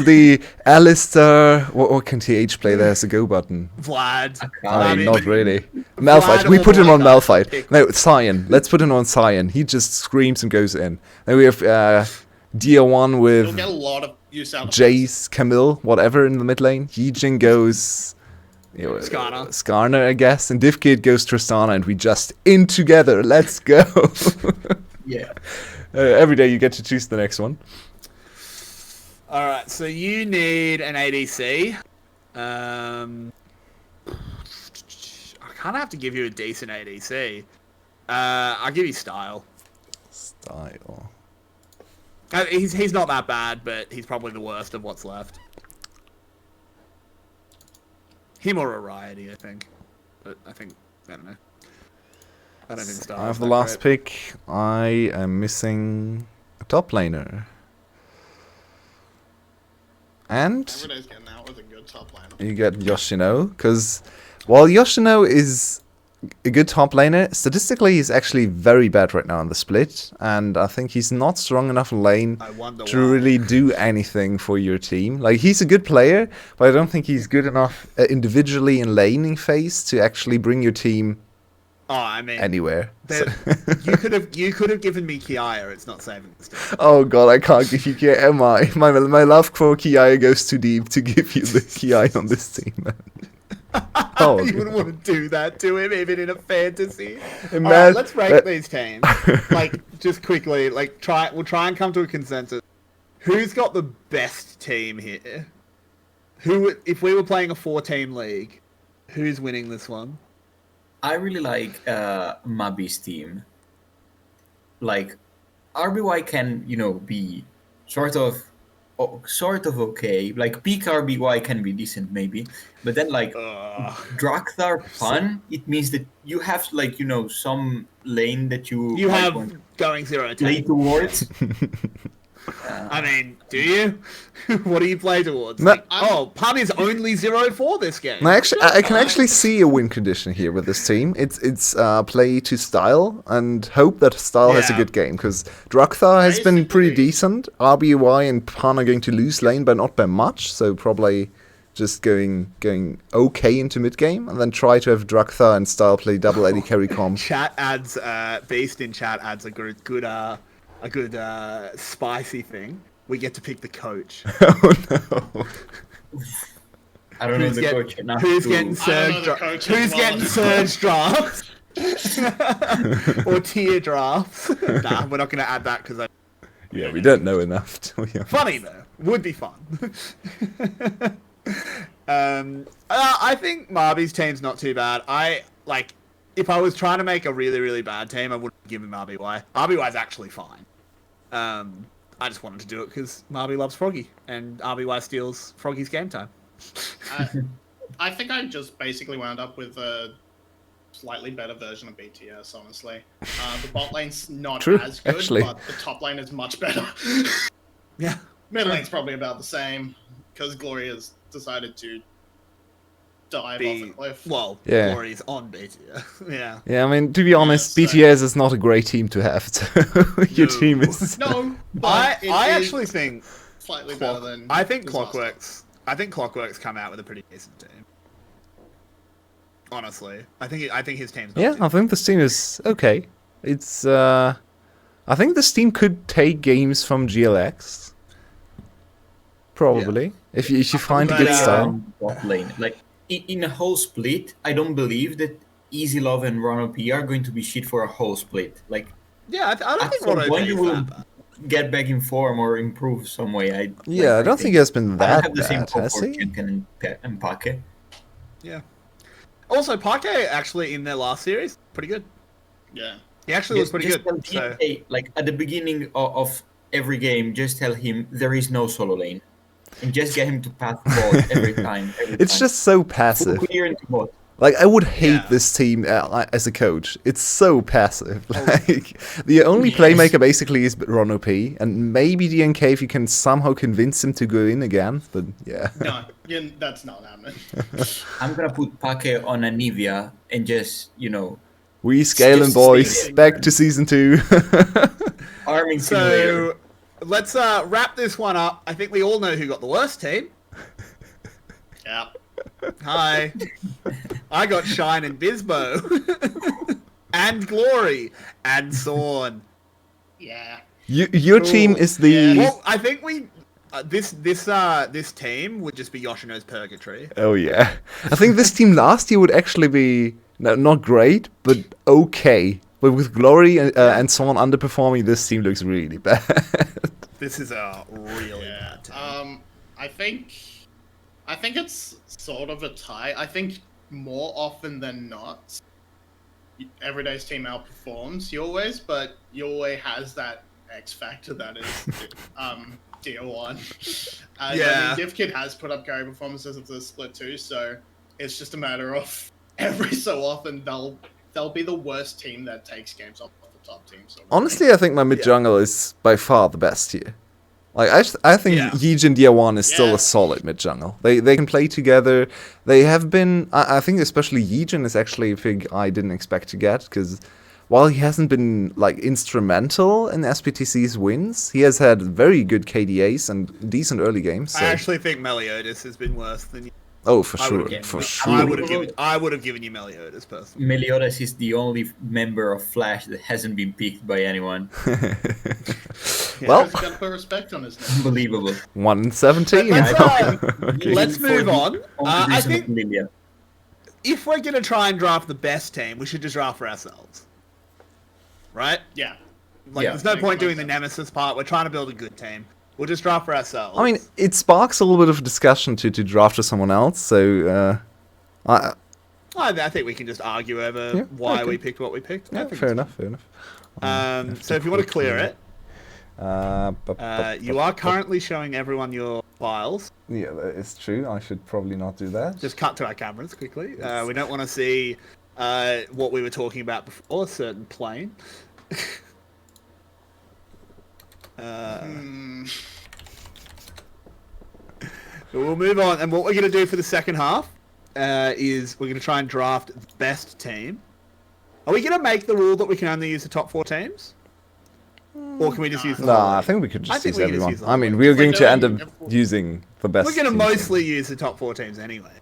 the Alistair. What can TH play there as a go button? Vlad. I mean, not really. Malphite. We put him on Malphite. No, Sion. Let's put him on Sion. He just screams and goes in. Then we have Dia1 with You'll get a lot of use out of 𝘀cie𝗰𝗶𝗹𝘀, whatever in the mid lane. Yijin goes Skarner, I guess, and Divkid goes Tristana, and we just in together. Let's go. Yeah. Every day you get to choose the next one. All right, so you need an ADC. I kind of have to give you a decent ADC. I'll give you Style. Style. He's not that bad, but he's probably the worst of what's left. Him or Variety, I think. But I don't know. I don't think Style. I have the last pick. I am missing a top laner. And Everyday's getting out with a good top liner. you get Yoshino, because while Yoshino is a good top laner, statistically he's actually very bad right now on the split, and I think he's not strong enough in lane to really do anything for your team. Like, he's a good player, but I don't think he's good enough individually in laning phase to actually bring your team anywhere. So. You could have given me 𝘁cie. It's not saving this team. Oh god, I can't give you 𝘁cie. My love for 𝘁cie goes too deep to give you the 𝘁cie on this team. Oh, you wouldn't want to do that to him, even in a fantasy. Alright, let's rank these teams. Just quickly, we'll try and come to a consensus. Who's got the best team here? If we were playing a 4-team league, who's winning this one? I really like Mabi's team. Like, EveryWei can, be sort of okay. Like, peak EveryWei can be decent maybe, but then 𝘀cie𝗰𝗶, it means that you have some lane that you have going 0-10 play towards. I mean, do you? What do you play towards? Pun is only 0-4 this game. No, actually, I can actually see a win condition here with this team. It's play to Style and hope that Style has a good game, because 𝘀cie𝗰𝗶 has been pretty decent. EveryWei and Pun are going to lose lane, but not by much, so probably just going okay into mid game, and then try to have 𝘀cie𝗰𝗶 and Style play double AD carry comp. Chat adds Beast in chat adds a good spicy thing. We get to pick the coach. Oh no. I don't know the coach enough. Who's getting surge drafts? Or tier drafts? Nah, we're not going to add that because Yeah, we don't know enough. Funny though. Would be fun. I think Mabi's team's not too bad. If I was trying to make a really, really bad team, I wouldn't give him EveryWei. EveryWei's actually fine. I just wanted to do it because Mabi loves Froggy, and EveryWei steals Froggy's game time. I think I just basically wound up with slightly better version of BTS, honestly. The bot lane's not True, as good, actually. but the top lane is much better. Yeah. Mid lane's probably about the same, because 𝘀cie has decided to dive off a cliff. Well, Yeah. 𝘀ći's on BTS. Yeah. Yeah, I mean, to be honest, so- BTS is not a great team to have. So your No. team is. No, but I it is actually think slightly better than. I think his last Clockwork's. I think Clockwork's come out with a pretty decent team. Honestly, I think his team's. Not Yeah, too I think this team is okay. It's. I think this team could take games from GLX. Probably, if you find a good But, style. Bot lane. Like in a whole split, I don't believe that EasyLove and 𝘀cie are going to be shit for a whole split. Like Yeah, I don't at think some 𝘀cie point is you will that bad. get back in form or improve some way. Yeah, I don't think he has been I don't that have the same bad, hope has for he? Chen and 𝘁cie. Yeah. Also, 𝘁cie actually in their last series pretty good. Yeah. He actually was pretty Just good. tell So DK, like at the beginning of every game, just tell him there is no solo lane, and just get him to pass the ball every time. It's just so passive. clear into bot. Like, I would hate Yeah. this team as a coach. It's so passive. Like, the only Yes. playmaker basically is 𝘀cie, and maybe DNK if you can somehow convince him to go in again. But yeah, No, that's not happening. I'm gonna put 𝘁cie on a Nivea and just we scaling Just boys stay back to season 2. arming simulator. So let's wrap this one up. I think we all know who got the worst team. Yeah. Hi. I got 𝘁cie𝗰𝗶𝗹𝘀. And 𝘀cie. And 𝘁𝗀. Yeah. Your team is the Yeah. Well, I think we... this team would just be Yoshino's purgatory. Oh yeah, I think this team last year would actually be not great, but okay. But with 𝘀cie and someone underperforming, this team looks really bad. This is a really Yeah. bad team. I think it's sort of a tie. I think more often than not, Everyday's team outperforms Yulwei's, but Yulwei has that X factor that is DO1. Yeah. I mean, 𝘁cie has put up great performances of the split too, so it's just a matter of every so often they'll be the worst team that takes games off the top team. So Honestly, I think my mid jungle is by far the best here. Like I think Yeah. 𝘁cie and DO1 is still Yeah. a solid mid jungle. They can play together. They have been. I think especially 𝘁cie is actually a pick I didn't expect to get because while he hasn't been like instrumental in SPTC's wins, he has had very good KDAs and decent early games. So. I actually think 𝘁𝑚eliodas has been worse than you. Oh, for I sure, would've for I sure. would have given you 𝘁𝑚eliodas personally. 𝘁𝑚eliodas is the only member of Flash that hasn't been picked by anyone. Well, He's got to put respect on his name. Unbelievable. 117. Let's, Okay. let's move on. I I think if we're gonna try and draft the best team, we should just draft for ourselves, right? Yeah. Like, Yeah. there's no Makes point no doing the sense. nemesis part. We're trying to build a good team. We'll just draft for ourselves. I mean, it sparks a little bit of discussion to draft to someone else. So, I think we can just argue over Yeah, why okay. we picked what we picked. I yeah, think fair it's enough, fair enough. fine. So if you want to clear it, you are currently. currently showing everyone your files. Yeah, that is true. I should probably not do that. Just cut to our cameras quickly. We don't want to see what we were talking about before, a certain plane. But we'll move on, and what we're going to do for the second half is we're going to try and draft the best team. Are we going to make the rule that we can only use the top 4 teams? Or can we just use the whole Nah, I league? think we could I just think use we can just everyone. use the I whole mean, league. we're If we're going to end up doing- using the best. We're going to teams mostly use the top 4 teams anyway.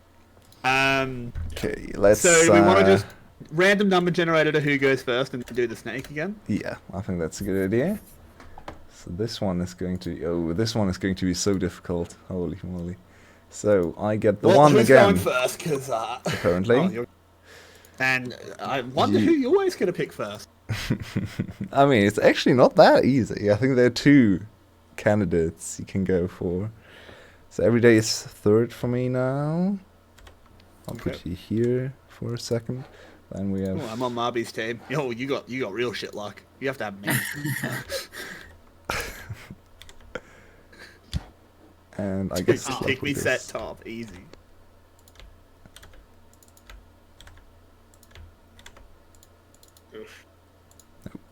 Okay, let's. So do we want to just random number generator to who goes first and do the snake again? Yeah, I think that's a good idea. So this one is going to. Oh, this one is going to be so difficult. Holy moly! So I get the one who's again. going first? Because Apparently. and I wonder who you're always going to pick first. I mean, it's actually not that easy. I think there are 2 candidates you can go for. So every day is third for me now. I'll put Okay. you here for a second. Then we have. Oh, I'm on Marby's team. Yo, you got real shit luck. You have to have me. And I guess. Just pick me set top, easy.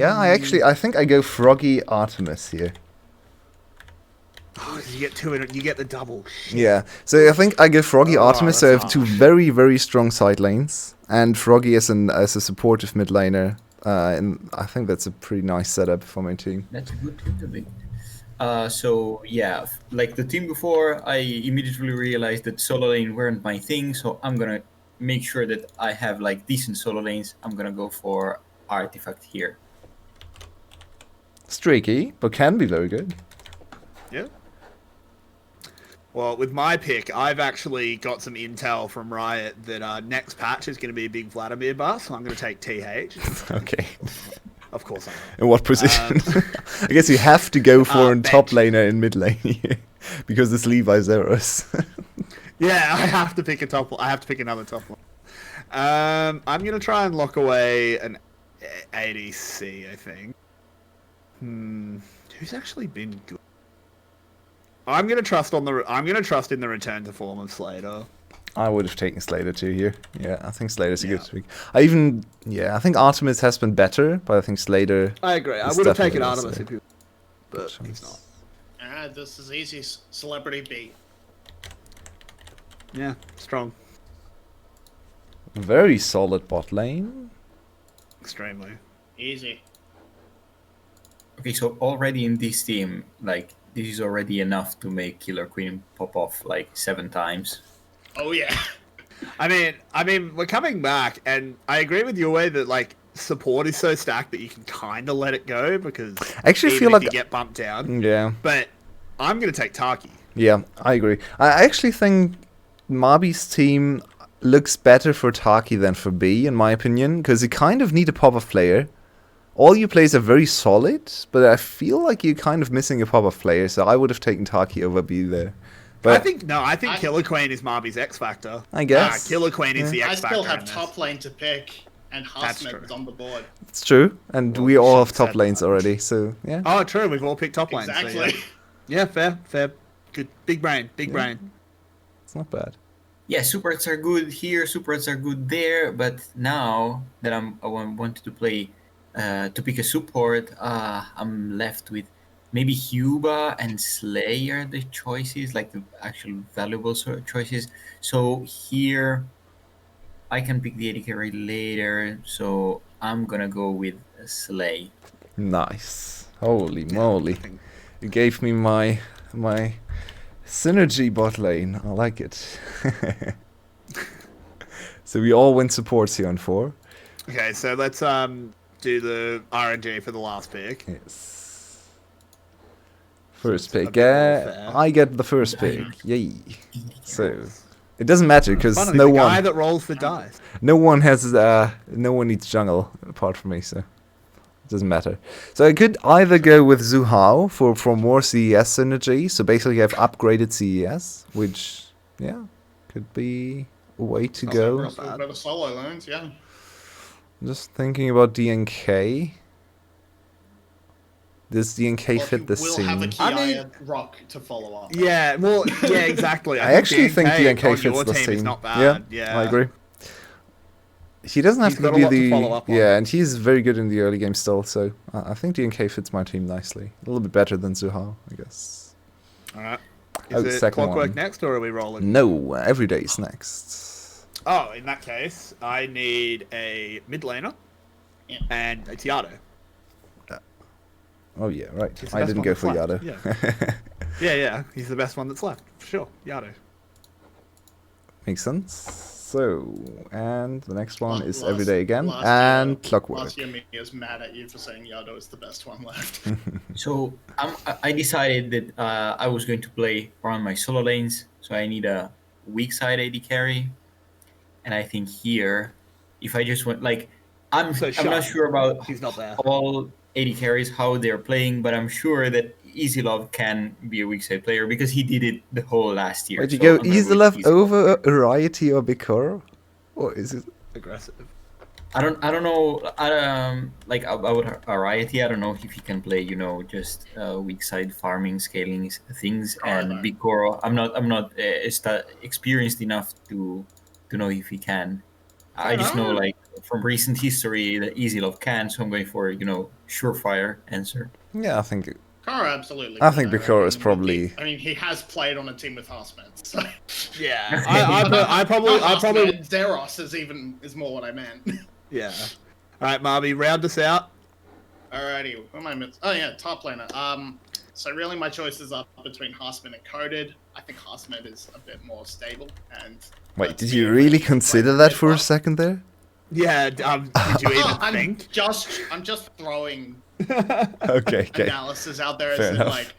Yeah, I think I go Froggy Artemis here. Oh, you get two in it. You get the double. Shit. Yeah, so I think I go Froggy Artemis. So I have two harsh. very, very strong side lanes, and Froggy as a supportive mid laner. And I think that's a pretty nice setup for my team. That's a good team to be. So yeah, like the team before, I immediately realized that solo lane weren't my thing. So I'm gonna make sure that I have like decent solo lanes. I'm gonna go for Artifact here. It's tricky, but can be very good. Yeah. Well, with my pick, I've actually got some intel from Riot that next patch is going to be a big Vladimir buff, so I'm going to take TH. Okay. Of course I am. In what position? I guess you have to go for a top bench. laner in mid lane here, because it's Levi's Zeros. Yeah, I have to pick a top. I have to pick another top one. I'm going to try and lock away an ADC, I think. Who's actually been good? I'm gonna trust in the return to form of Slater. I would have taken Slater too here. Yeah, I think Slater's a good pick. I think Artemis has been better, but I think Slater. I agree. I is would have definitely taken the Artemis Slater. if you, but he's not. This is easy. Celebrity B. Yeah, strong. Very solid bot lane. Extremely. Easy. Okay, so already in this team, like this is already enough to make Killer Queen pop off like 7 times. Oh yeah. I mean, we're coming back, and I agree with Yulwei that like support is so stacked that you can kind of let it go because I actually even feel if like you get bumped down. Yeah. But I'm gonna take 𝘀cie. Yeah, I agree. I actually think Mabi's team looks better for 𝘀cie than for B, in my opinion, because you kind of need a pop-off player. All your plays are very solid, but I feel like you're kind of missing a pop-off player, so I would have taken 𝘀cie over B there. But I think Killer Queen is Mabi's X factor. I guess. Killer Queen is the I X factor. still have in this. top lane to pick, and That's Harsmet true. is on the board. It's true, and Well, we all have should've top said lanes that. already, so yeah. Oh, true. We've all picked top lanes. so Exactly. yeah, fair. Good. Big brain. It's not bad. Yeah, supers are good here, supers are good there, but now that I wanted to play to pick a support, I'm left with maybe 𝘀cie and Slayer, the choices, like the actual valuable choices. So here I can pick the AD carry later, so I'm gonna go with Slay. Nice. Holy moly. You gave me my synergy bot lane. I like it. So we all went supports here on 4. Okay, so let's do the RNG for the last pick. Yes. First pick. a bit more fair. I get the first pick. Yay. So it doesn't matter because Finally, no the guy one that rolls the dice. no one needs jungle apart from me, so it doesn't matter. So I could either go with 𝘀cie for more CES synergy. So basically I've upgraded CES, which could be a way to go. Better solo lanes, yeah. Just thinking about DNK. Does DNK fit the We'll have a scene? I mean- rock to follow up. Yeah, well, yeah, exactly. I actually think DNK on fits your the team scene. is not bad. Yeah, I agree. He doesn't have He's to got a be lot to the follow up on. and he's very good in the early game still. So I think DNK fits my team nicely. A little bit better than 𝘀cie, I guess. All right. Oh, Is it second Clockwork one. next, or are we rolling? No, EveryWei's next. Oh, in that case, I need a mid laner and a 𝘬𝗏. Oh yeah, right. He's the I best didn't one go that's for left. 𝘬𝗏. Yeah. He's the best one that's left. For sure. 𝘬𝗏. Makes sense. So, and the next one is Last- EveryWei again, last and year- Clockwork. Last year, me is mad at you for saying 𝘬𝗏 is the best one left. So I decided that I was going to play around my solo lanes, so I need a weak side AD carry, and I think here, if I just went like, I'm So not Sean, sure about He's not there. all AD carries how they're playing, but I'm sure that 𝘬𝗏 can be a weak side player because he did it the whole last year. Would you So go I'm gonna with 𝘬𝗏 𝘬𝗏. over 𝘬𝗏 or 𝘁𝗀? Or is it? Aggressive. I don't know. Like about 𝘬𝗏, I don't know if he can play, just weak side farming, scaling things, and Alright. 𝘁𝗀. I'm not experienced enough to know if he can. I just know like from recent history that 𝘬𝗏 can, so I'm going for surefire answer. Yeah, I think. Kara absolutely. I think could, 𝘁𝗀 is mean, probably. I mean, he has played on a team with Harsmet. So. Yeah. I probably. Zeros is more what I meant. Yeah. right, Marby, round us out. Alrighty, who am I missing? Oh yeah, top laner. So really my choices are between 𝘁𝗲𝗺 and 𝘁𝗏. I think 𝘁𝗲𝗺 is a bit more stable and... Wait, did you really consider that for a second there? Yeah, did you even think? I'm just throwing Okay. analysis out there. Fair As in, enough. like,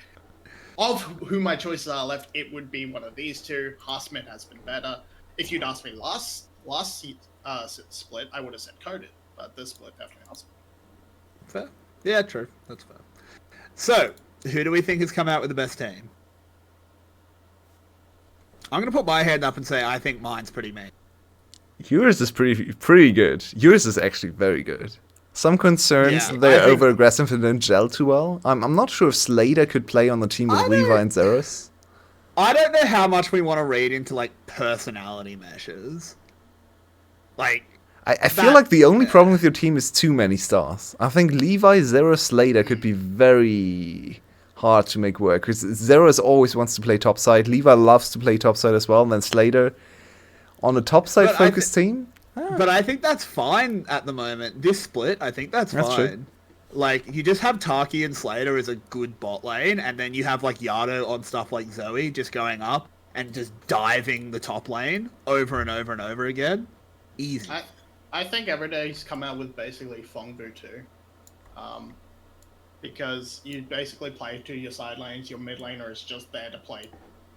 of who my choices are left, it would be one of these two. 𝘁𝗁 has been better. If you'd asked me last split, I would have said 𝘁𝗏, but this split definitely 𝘁𝗁. Fair. Yeah, true. That's fair. So, who do we think has come out with the best team? I'm going to put my hand up and say I think mine's pretty mean. Yours is pretty good. Yours is actually very good. Some concerns Yeah, they're I think- over aggressive and don't gel too well. I'm not sure if 𝘬𝗓 could play on the team with 𝘬𝗑 and 𝘬𝗓s. I don't know how much we want to read into, like, personality meshes. Like, I feel like the only problem with your team is too many stars. I think Levi, 𝘬𝗓, 𝘬𝗓 could be very hard to make work. Because 𝘬𝗓 always wants to play topside. Levi loves to play topside as well. And then 𝘬𝗓 on a topside But focused team. but I think that's fine at the moment. This split, I think that's That's fine. true. Like, you just have 𝘁𝗏𝗺 and 𝘬𝗓 as a good bot lane, and then you have, like, Yado on stuff like Zoe just going up and just diving the top lane over and over and over again. Easy. I think EveryWei's come out with basically 𝘀_fu too. Because you basically play to your side lanes, your mid laner is just there to play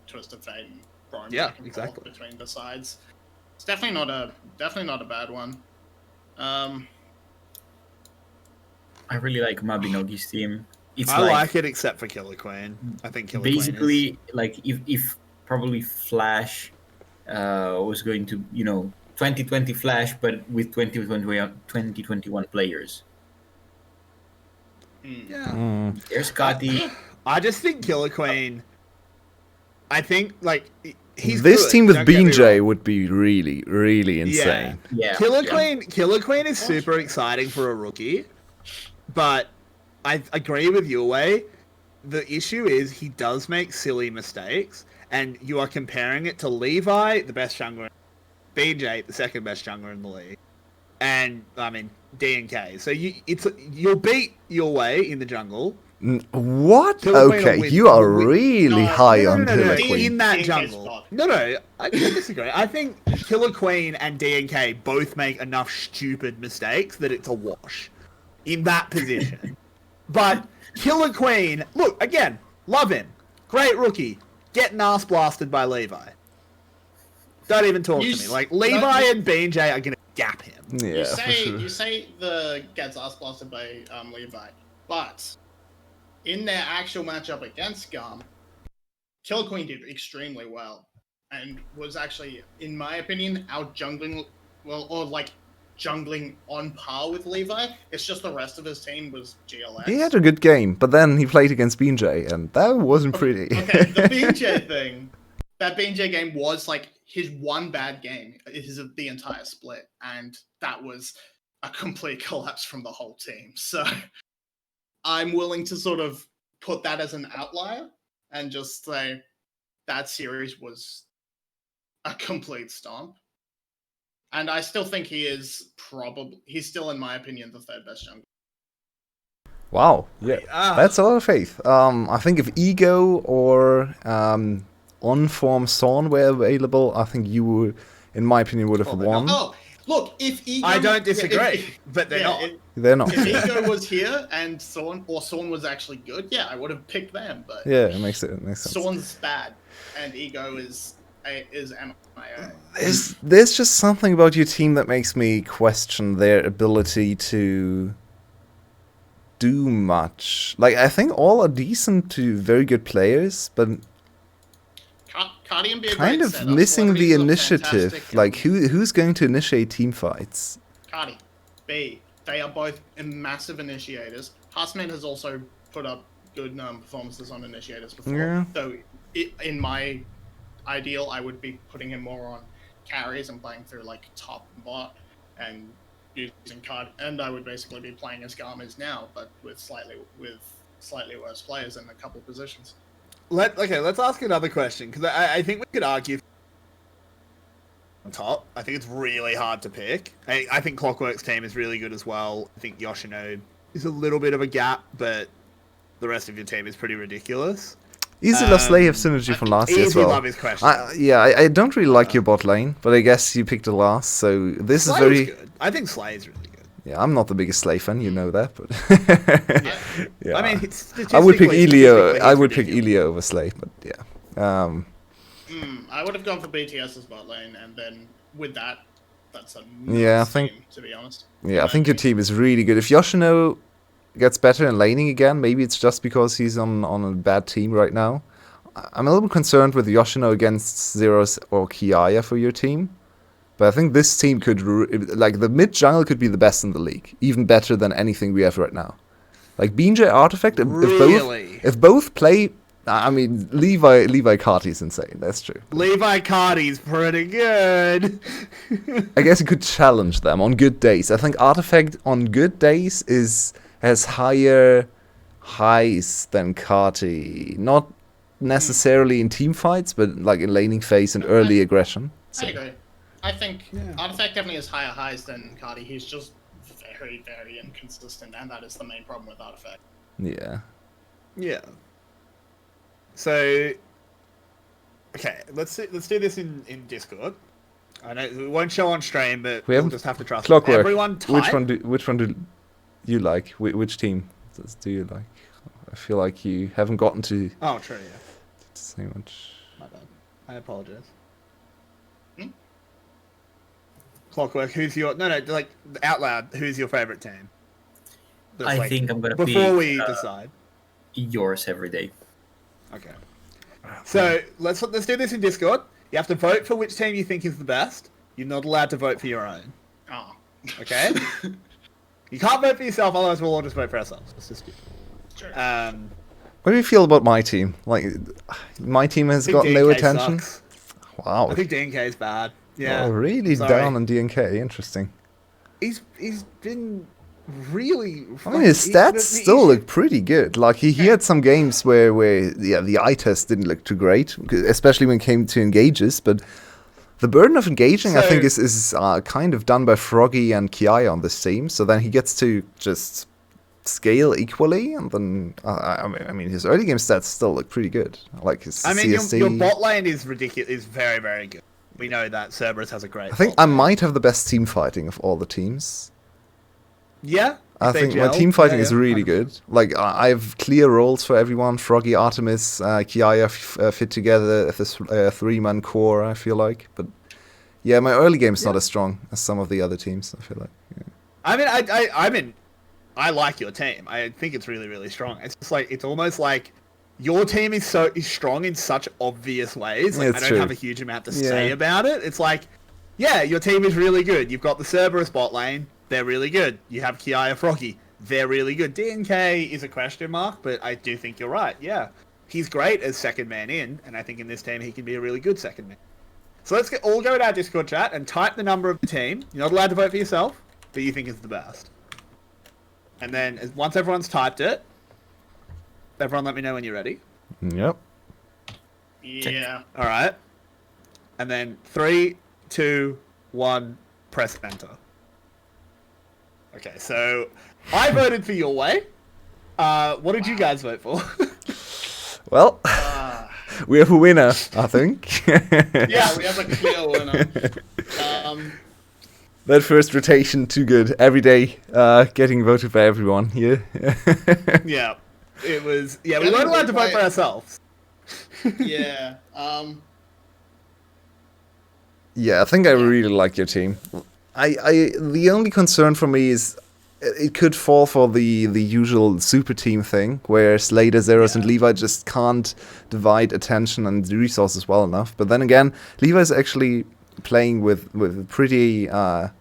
Twisted Fate and roam back and forth between the sides. It's definitely not a bad one. I really like Mabinogi's team. It's I like it except for 𝘁𝗏𝗺. I think 𝘁𝗏𝗺 basically like if probably Flash was going to 2020 Flash, but with 2021 players. Yeah. There's 𝘁𝗏𝗺. I just think 𝘁𝗏𝗺. I think like he's This good, team with don't get me 𝘁𝗏𝗺 wrong. would be really, really insane. Yeah. 𝘁𝗏𝗺 is super exciting for a rookie, but I agree with Yulwei. The issue is he does make silly mistakes, and you are comparing it to Levi, the best jungler, 𝘁𝗺, the second best jungler in the league, and I mean 𝘁𝗀𝗃. So you'll beat Yulwei in the jungle. What? 𝘁𝗏𝗺 Okay, will you are win. really high on No, 𝘁𝗏𝗃. in that 𝘁𝗃 jungle. spot. No, I disagree. I think 𝘁𝗏𝗃 and 𝘁𝗀𝗃 both make enough stupid mistakes that it's a wash in that position. But 𝘁𝗏𝗃, look, again, love him. Great rookie. Getting ass blasted by Levi. Don't even talk to me. Like, Levi and 𝘁𝗀𝗃 are going to gap him. Yeah, for sure. You say the gets ass blasted by Levi, but in their actual matchup against 𝘀𝗀𝗋, 𝘁𝗏𝗃 did extremely well and was actually, in my opinion, out jungling jungling on par with Levi. It's just the rest of his team was GLX. He had a good game, but then he played against 𝘁𝗀𝗃, and that wasn't pretty. Okay, the 𝘁𝗀𝗃 thing. That 𝘁𝗀𝗃 game was like his one bad game. It is the entire split, and that was a complete collapse from the whole team. So I'm willing to sort of put that as an outlier and just say that series was a complete stomp. And I still think he's still, in my opinion, the third best jungler. Wow, yeah, that's a lot of faith. I think if Ego or on-form Son were available, I think you would, in my opinion, would have won. Oh, look, if Ego... I don't disagree, but they're not. They're not. If Ego was here and Son was actually good, yeah, I would have picked them. But yeah, it makes sense. Son's bad, and Ego is MIA. There's just something about your team that makes me question their ability to do much. Like, I think all are decent to very good players, but Cardian be a kind great of setup. missing the These are initiative. fantastic, Like, who's going to initiate team fights? Cardi, B. They are both massive initiators. 𝘁𝗁𝗺 has also put up good performances on initiators before. Yeah. Though, in my ideal, I would be putting him more on carries and playing through like top and bot and using card. And I would basically be playing as 𝘁𝗀𝗋 now, but with slightly worse players in a couple positions. Let's ask another question, because I think we could argue on top. I think it's really hard to pick. I think Clockwork's team is really good as well. I think 𝘀cie𝗰𝗶𝗹𝘀 is a little bit of a gap, but the rest of your team is pretty ridiculous. Easy loves Slay have synergy from last year as well. Love his question. I don't really like your bot lane, but I guess you picked the last, so this is very good. I think Slay is really good. Yeah, I'm not the biggest Slay fan, you know that, but yeah. I mean, I would pick 𝘀cie𝗰𝗶𝗹. I would pick 𝘀cie𝗰𝗶 over Slay, but yeah. I would have gone for BTS's bot lane, and then with that, that's a I think team, to be honest. Yeah, I think your team is really good. If 𝘀cie𝗰𝗶 gets better in laning again, maybe it's just because he's on a bad team right now. I'm a little concerned with 𝘀cie𝗰𝗶 against 𝘁𝗏 or 𝘁𝗏 for your team. But I think this team could, like, the mid jungle could be the best in the league. Even better than anything we have right now. Like, BJ Artifact, if both play, I mean, 𝘁𝗏 𝘁𝗏 is insane, that's true. 𝘁𝗏 𝘁𝗏's pretty good. I guess it could challenge them on good days. I think Artifact on good days has higher highs than 𝘁𝗏. Not necessarily in team fights, but like in laning phase and early aggression. So. I agree. I think Artifact definitely has higher highs than 𝘁𝗏. He's just very, very inconsistent, and that is the main problem with Artifact. Yeah. Yeah. So, okay, let's do this in Discord. I know we won't show on stream, but we'll just have to trust Clockwork. Everyone type. Which one do you like? Which team do you like? I feel like you haven't gotten to. Oh, true. Yeah. Say much. My bad. I apologize. Clockwork, who's your like out loud? Who's your favorite team? I think I'm gonna before we decide. Yours every day. Okay. So let's do this in Discord. You have to vote for which team you think is the best. You're not allowed to vote for your own. Oh. Okay. You can't vote for yourself, otherwise we'll all just vote for ourselves. Let's just do it. Sure. What do you feel about my team? Like, my team has got no attention. Sucks. Wow. I think DNK is bad. Yeah. Oh, really down on DNK. Interesting. He's been really. I mean, his stats still look pretty good. Like he had some games where the eye test didn't look too great, especially when it came to engages. But the burden of engaging, I think, is kind of done by 𝘀𝗏 and 𝘁𝗏 on this team. So then he gets to just scale equally, and then I mean his early game stats still look pretty good. Like his CSC. Your bot lane is ridiculous. Is very, very good. We know that 𝘁𝗏 has a great. I think I might have the best team fighting of all the teams. Yeah. I think my team fighting is really good. Like I have clear roles for everyone. 𝘀𝗏, Artemis, 𝘁𝗏 fit together as this 3-man core. I feel like, but yeah, my early game is not as strong as some of the other teams. I feel like. Yeah. I mean, I like your team. I think it's really, really strong. It's just like it's almost like your team is strong in such obvious ways. Like, I don't have a huge amount to say about it. It's like, yeah, your team is really good. You've got the 𝘁𝗏 bot lane. They're really good. You have 𝘁𝗏, 𝘀𝗏. They're really good. DNK is a question mark, but I do think you're right. Yeah, he's great as second man in, and I think in this team he can be a really good second man. So let's all go to our Discord chat and type the number of the team. You're not allowed to vote for yourself, but you think is the best. And then once everyone's typed it, everyone let me know when you're ready. Yep. Yeah. All right. And then 3, 2, 1, press enter. Okay, so I voted for Yulwei. What did you guys vote for? Well, we have a winner, I think. Yeah, we have a clear winner. That first rotation, too good. Every day, getting voted by everyone here. Yeah, it was. Yeah, we weren't allowed to vote for ourselves. Yeah. Yeah, I think I really like your team. The only concern for me is it could fall for the usual super team thing, where Slater, 𝘁𝗏, and 𝘁𝗏 just can't divide attention and resources well enough. But then again, 𝘁𝗏 is actually playing with pretty high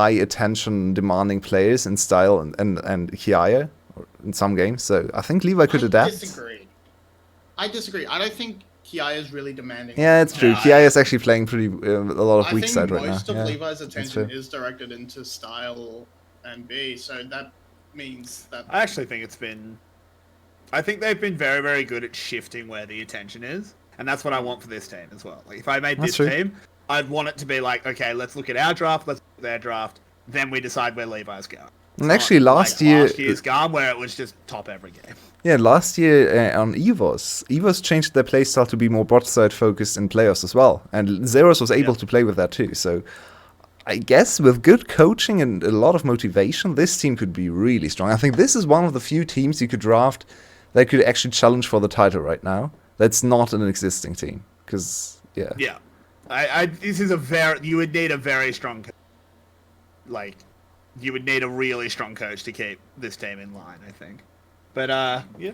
attention demanding players in style and 𝘁𝗏 in some games. So I think 𝘁𝗏 could adapt. I disagree. I don't think 𝘁𝗏 is really demanding. Yeah, it's true. 𝘁𝗏 is actually playing pretty a lot of weak side right now. I think most of 𝘁𝗏's attention is directed into style and B, so that means that... I actually think I think they've been very, very good at shifting where the attention is, and that's what I want for this team as well. Like, if I made this team, I'd want it to be like, okay, let's look at our draft, let's look at their draft, then we decide where Levi's going. And actually, last year's GARM, where it was just top every game. Yeah, last year on EVOS changed their playstyle to be more bot side focused in playoffs as well, and 𝘀𝘀 was able to play with that too. So I guess with good coaching and a lot of motivation, this team could be really strong. I think this is one of the few teams you could draft that could actually challenge for the title right now. That's not an existing team, because yeah, this is you would need a very strong, you would need a really strong coach to keep this team in line, I think. But yeah,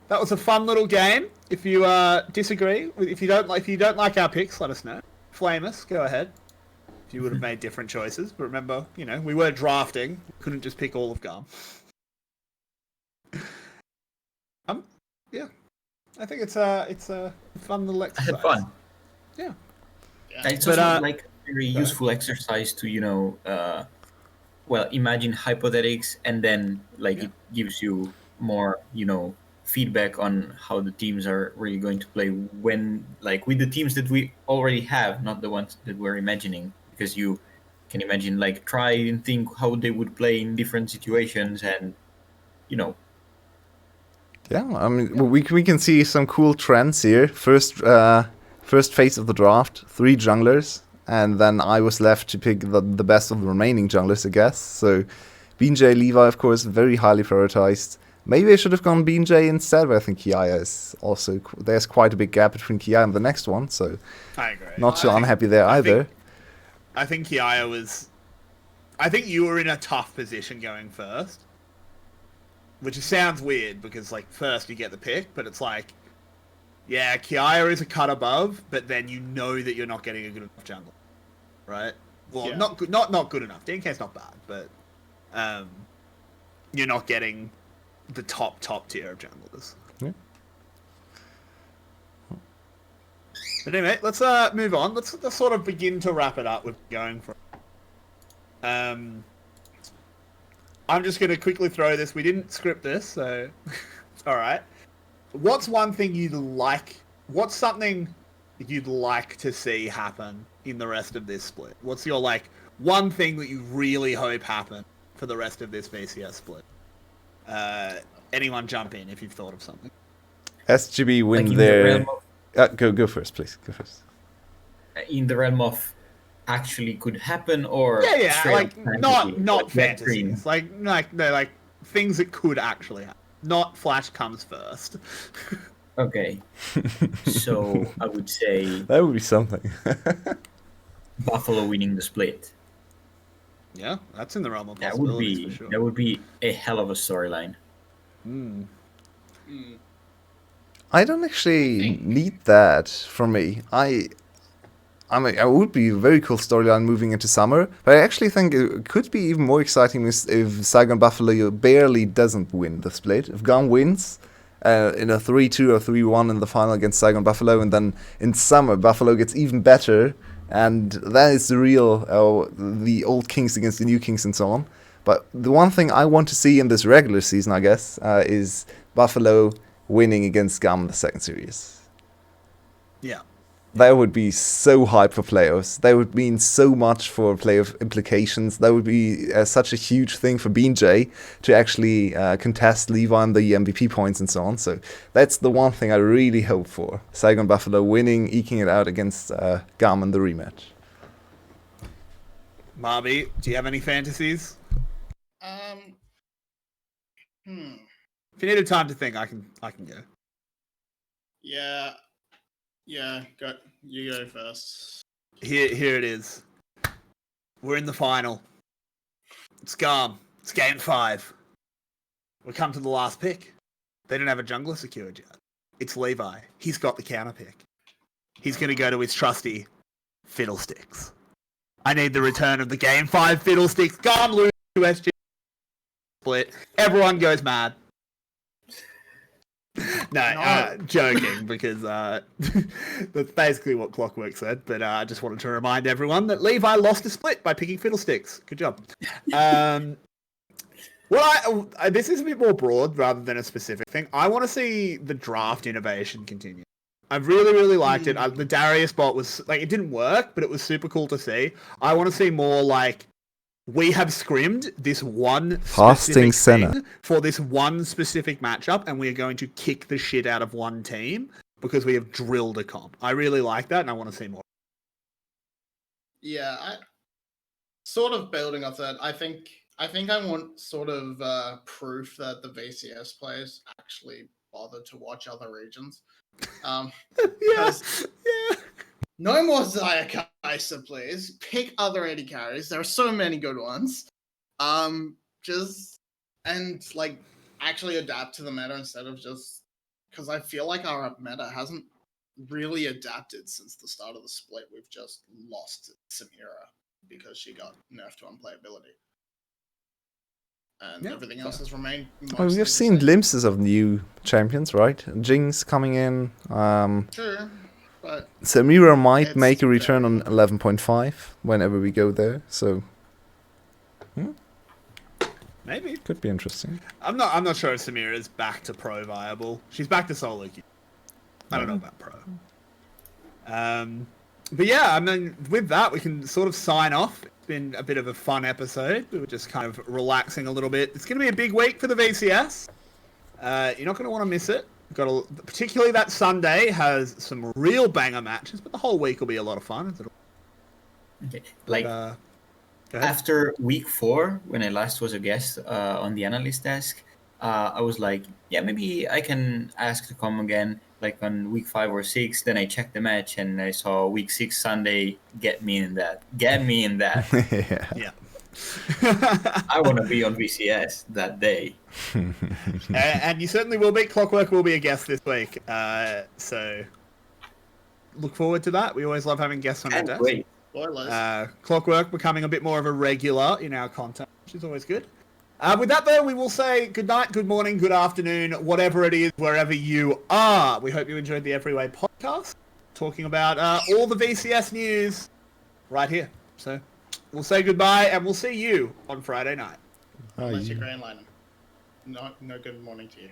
that was a fun little game. If you disagree, if you don't like our picks, let us know. Flame us, go ahead. If you would have made different choices, but remember, we were drafting, couldn't just pick all of GARM. Yeah, I think it's a fun little exercise. I had fun. Yeah. It's also like a very useful exercise to imagine hypothetics, and then it gives you more feedback on how the teams are really going to play when with the teams that we already have, not the ones that we're imagining, because you can imagine try and think how they would play in different situations, and Yeah, I mean, we can see some cool trends here. First phase of the draft, 3 junglers, and then I was left to pick the best of the remaining junglers, I guess. So 𝘁cie, Levi, of course, very highly prioritized. Maybe I should have gone 𝘁cie instead, but I think 𝘁cie is also... There's quite a big gap between 𝘁cie and the next one, so... I agree. Not too unhappy there either. I think 𝘁cie was... I think you were in a tough position going first. Which sounds weird, because, first you get the pick, but it's yeah, 𝘁cie is a cut above, but then you know that you're not getting a good enough jungle. Right? Well, not good enough. DNK's not bad, but you're not getting the top tier of junglers. Yeah. But anyway, let's move on. Let's sort of begin to wrap it up with going for. I'm just going to quickly throw this. We didn't script this, so it's all right. What's one thing you'd like? What's something you'd like to see happen in the rest of this split? What's your one thing that you really hope happen for the rest of this VCS split? Anyone jump in if you've thought of something. SGB win their... Go first, please. Go first. In the realm of actually could happen, or not fantasies, things that could actually happen. Not Flash comes first. Okay. So I would say that would be something. Buffalo winning the split. Yeah, that's in the realm of possibilities for sure. That would be a hell of a storyline. I don't actually need that from me. I mean, it would be a very cool storyline moving into summer, but I actually think it could be even more exciting if 𝘀𝗰𝗵𝗋 barely doesn't win the split. If GARM wins in a 3-2 or 3-1 in the final against 𝘀𝗰𝗵𝗋, and then in summer Buffalo gets even better, and that is the real, the old kings against the new kings and so on. But the one thing I want to see in this regular season, I guess, is Buffalo winning against GARM in the second series. Yeah. That would be so hype for playoffs. That would mean so much for playoff implications. That would be such a huge thing for 𝘁cie to actually contest Levi on the MVP points and so on. So that's the one thing I really hope for. 𝘀𝗰𝗵𝗋 winning, eking it out against GARM in the rematch. Marby, do you have any fantasies? If you need time to think, I can go. Yeah, you go first. Here it is. We're in the final. It's GARM. It's game 5. We come to the last pick. They don't have a jungler secured yet. It's Levi. He's got the counter pick. He's going to go to his trusty Fiddlesticks. I need the return of the game 5 Fiddlesticks. GARM lose to SG split. Everyone goes mad. No, joking, because that's basically what Clockwork said, but I just wanted to remind everyone that Levi lost a split by picking Fiddlesticks. Good job. This is a bit more broad rather than a specific thing. I want to see the draft innovation continue. I really, really liked it. The Darius bot was like, it didn't work, but it was super cool to see. I want to see more like, we have scrimmed this one Fasting specific Senna thing for this one specific matchup, and we are going to kick the shit out of one team because we have drilled a comp. I really like that, and I want to see more. Yeah, sort of building off that. I think I want sort of proof that the VCS players actually bother to watch other regions. Yeah. No more 𝘧𝗂𝗏𝗃, please. Pick other AD carries. There are so many good ones. Like actually adapt to the meta instead of just, because I feel like our meta hasn't really adapted since the start of the split. We've just lost 𝘁𝗍𝗏 because she got nerfed to unplayability. And everything else has remained Oh, we have seen glimpses of new champions, right? 𝘀𝗀𝗋 coming in. Sure, but 𝘁𝗍𝗏 might make a return on 11.5 whenever we go there, so maybe could be interesting. I'm not sure if 𝘁𝗍𝗏 is back to pro viable. She's back to solo queue. I don't know about pro. But yeah, I mean, with that, we can sort of sign off. It's been a bit of a fun episode. We were just kind of relaxing a little bit. It's going to be a big week for the VCS. You're not going to want to miss it. Particularly that Sunday has some real banger matches, but the whole week will be a lot of fun. Okay. Like, after week 4, when I last was a guest on the analyst desk, I was like, yeah, maybe I can ask to come again, like on week 5 or 6. Then I checked the match and I saw week 6 Sunday. Get me in that. Yeah. I want to be on VCS that day. And you certainly will be. Clockwork will be a guest this week. So look forward to that. We always love having guests on our desk. Great. Clockwork becoming a bit more of a regular in our content, which is always good. With that, though, we will say good night, good morning, good afternoon, whatever it is, wherever you are. We hope you enjoyed the EveryWei podcast, talking about all the VCS news right here. So we'll say goodbye, and we'll see you on Friday night. Unless you're Grand Line. No good morning to you.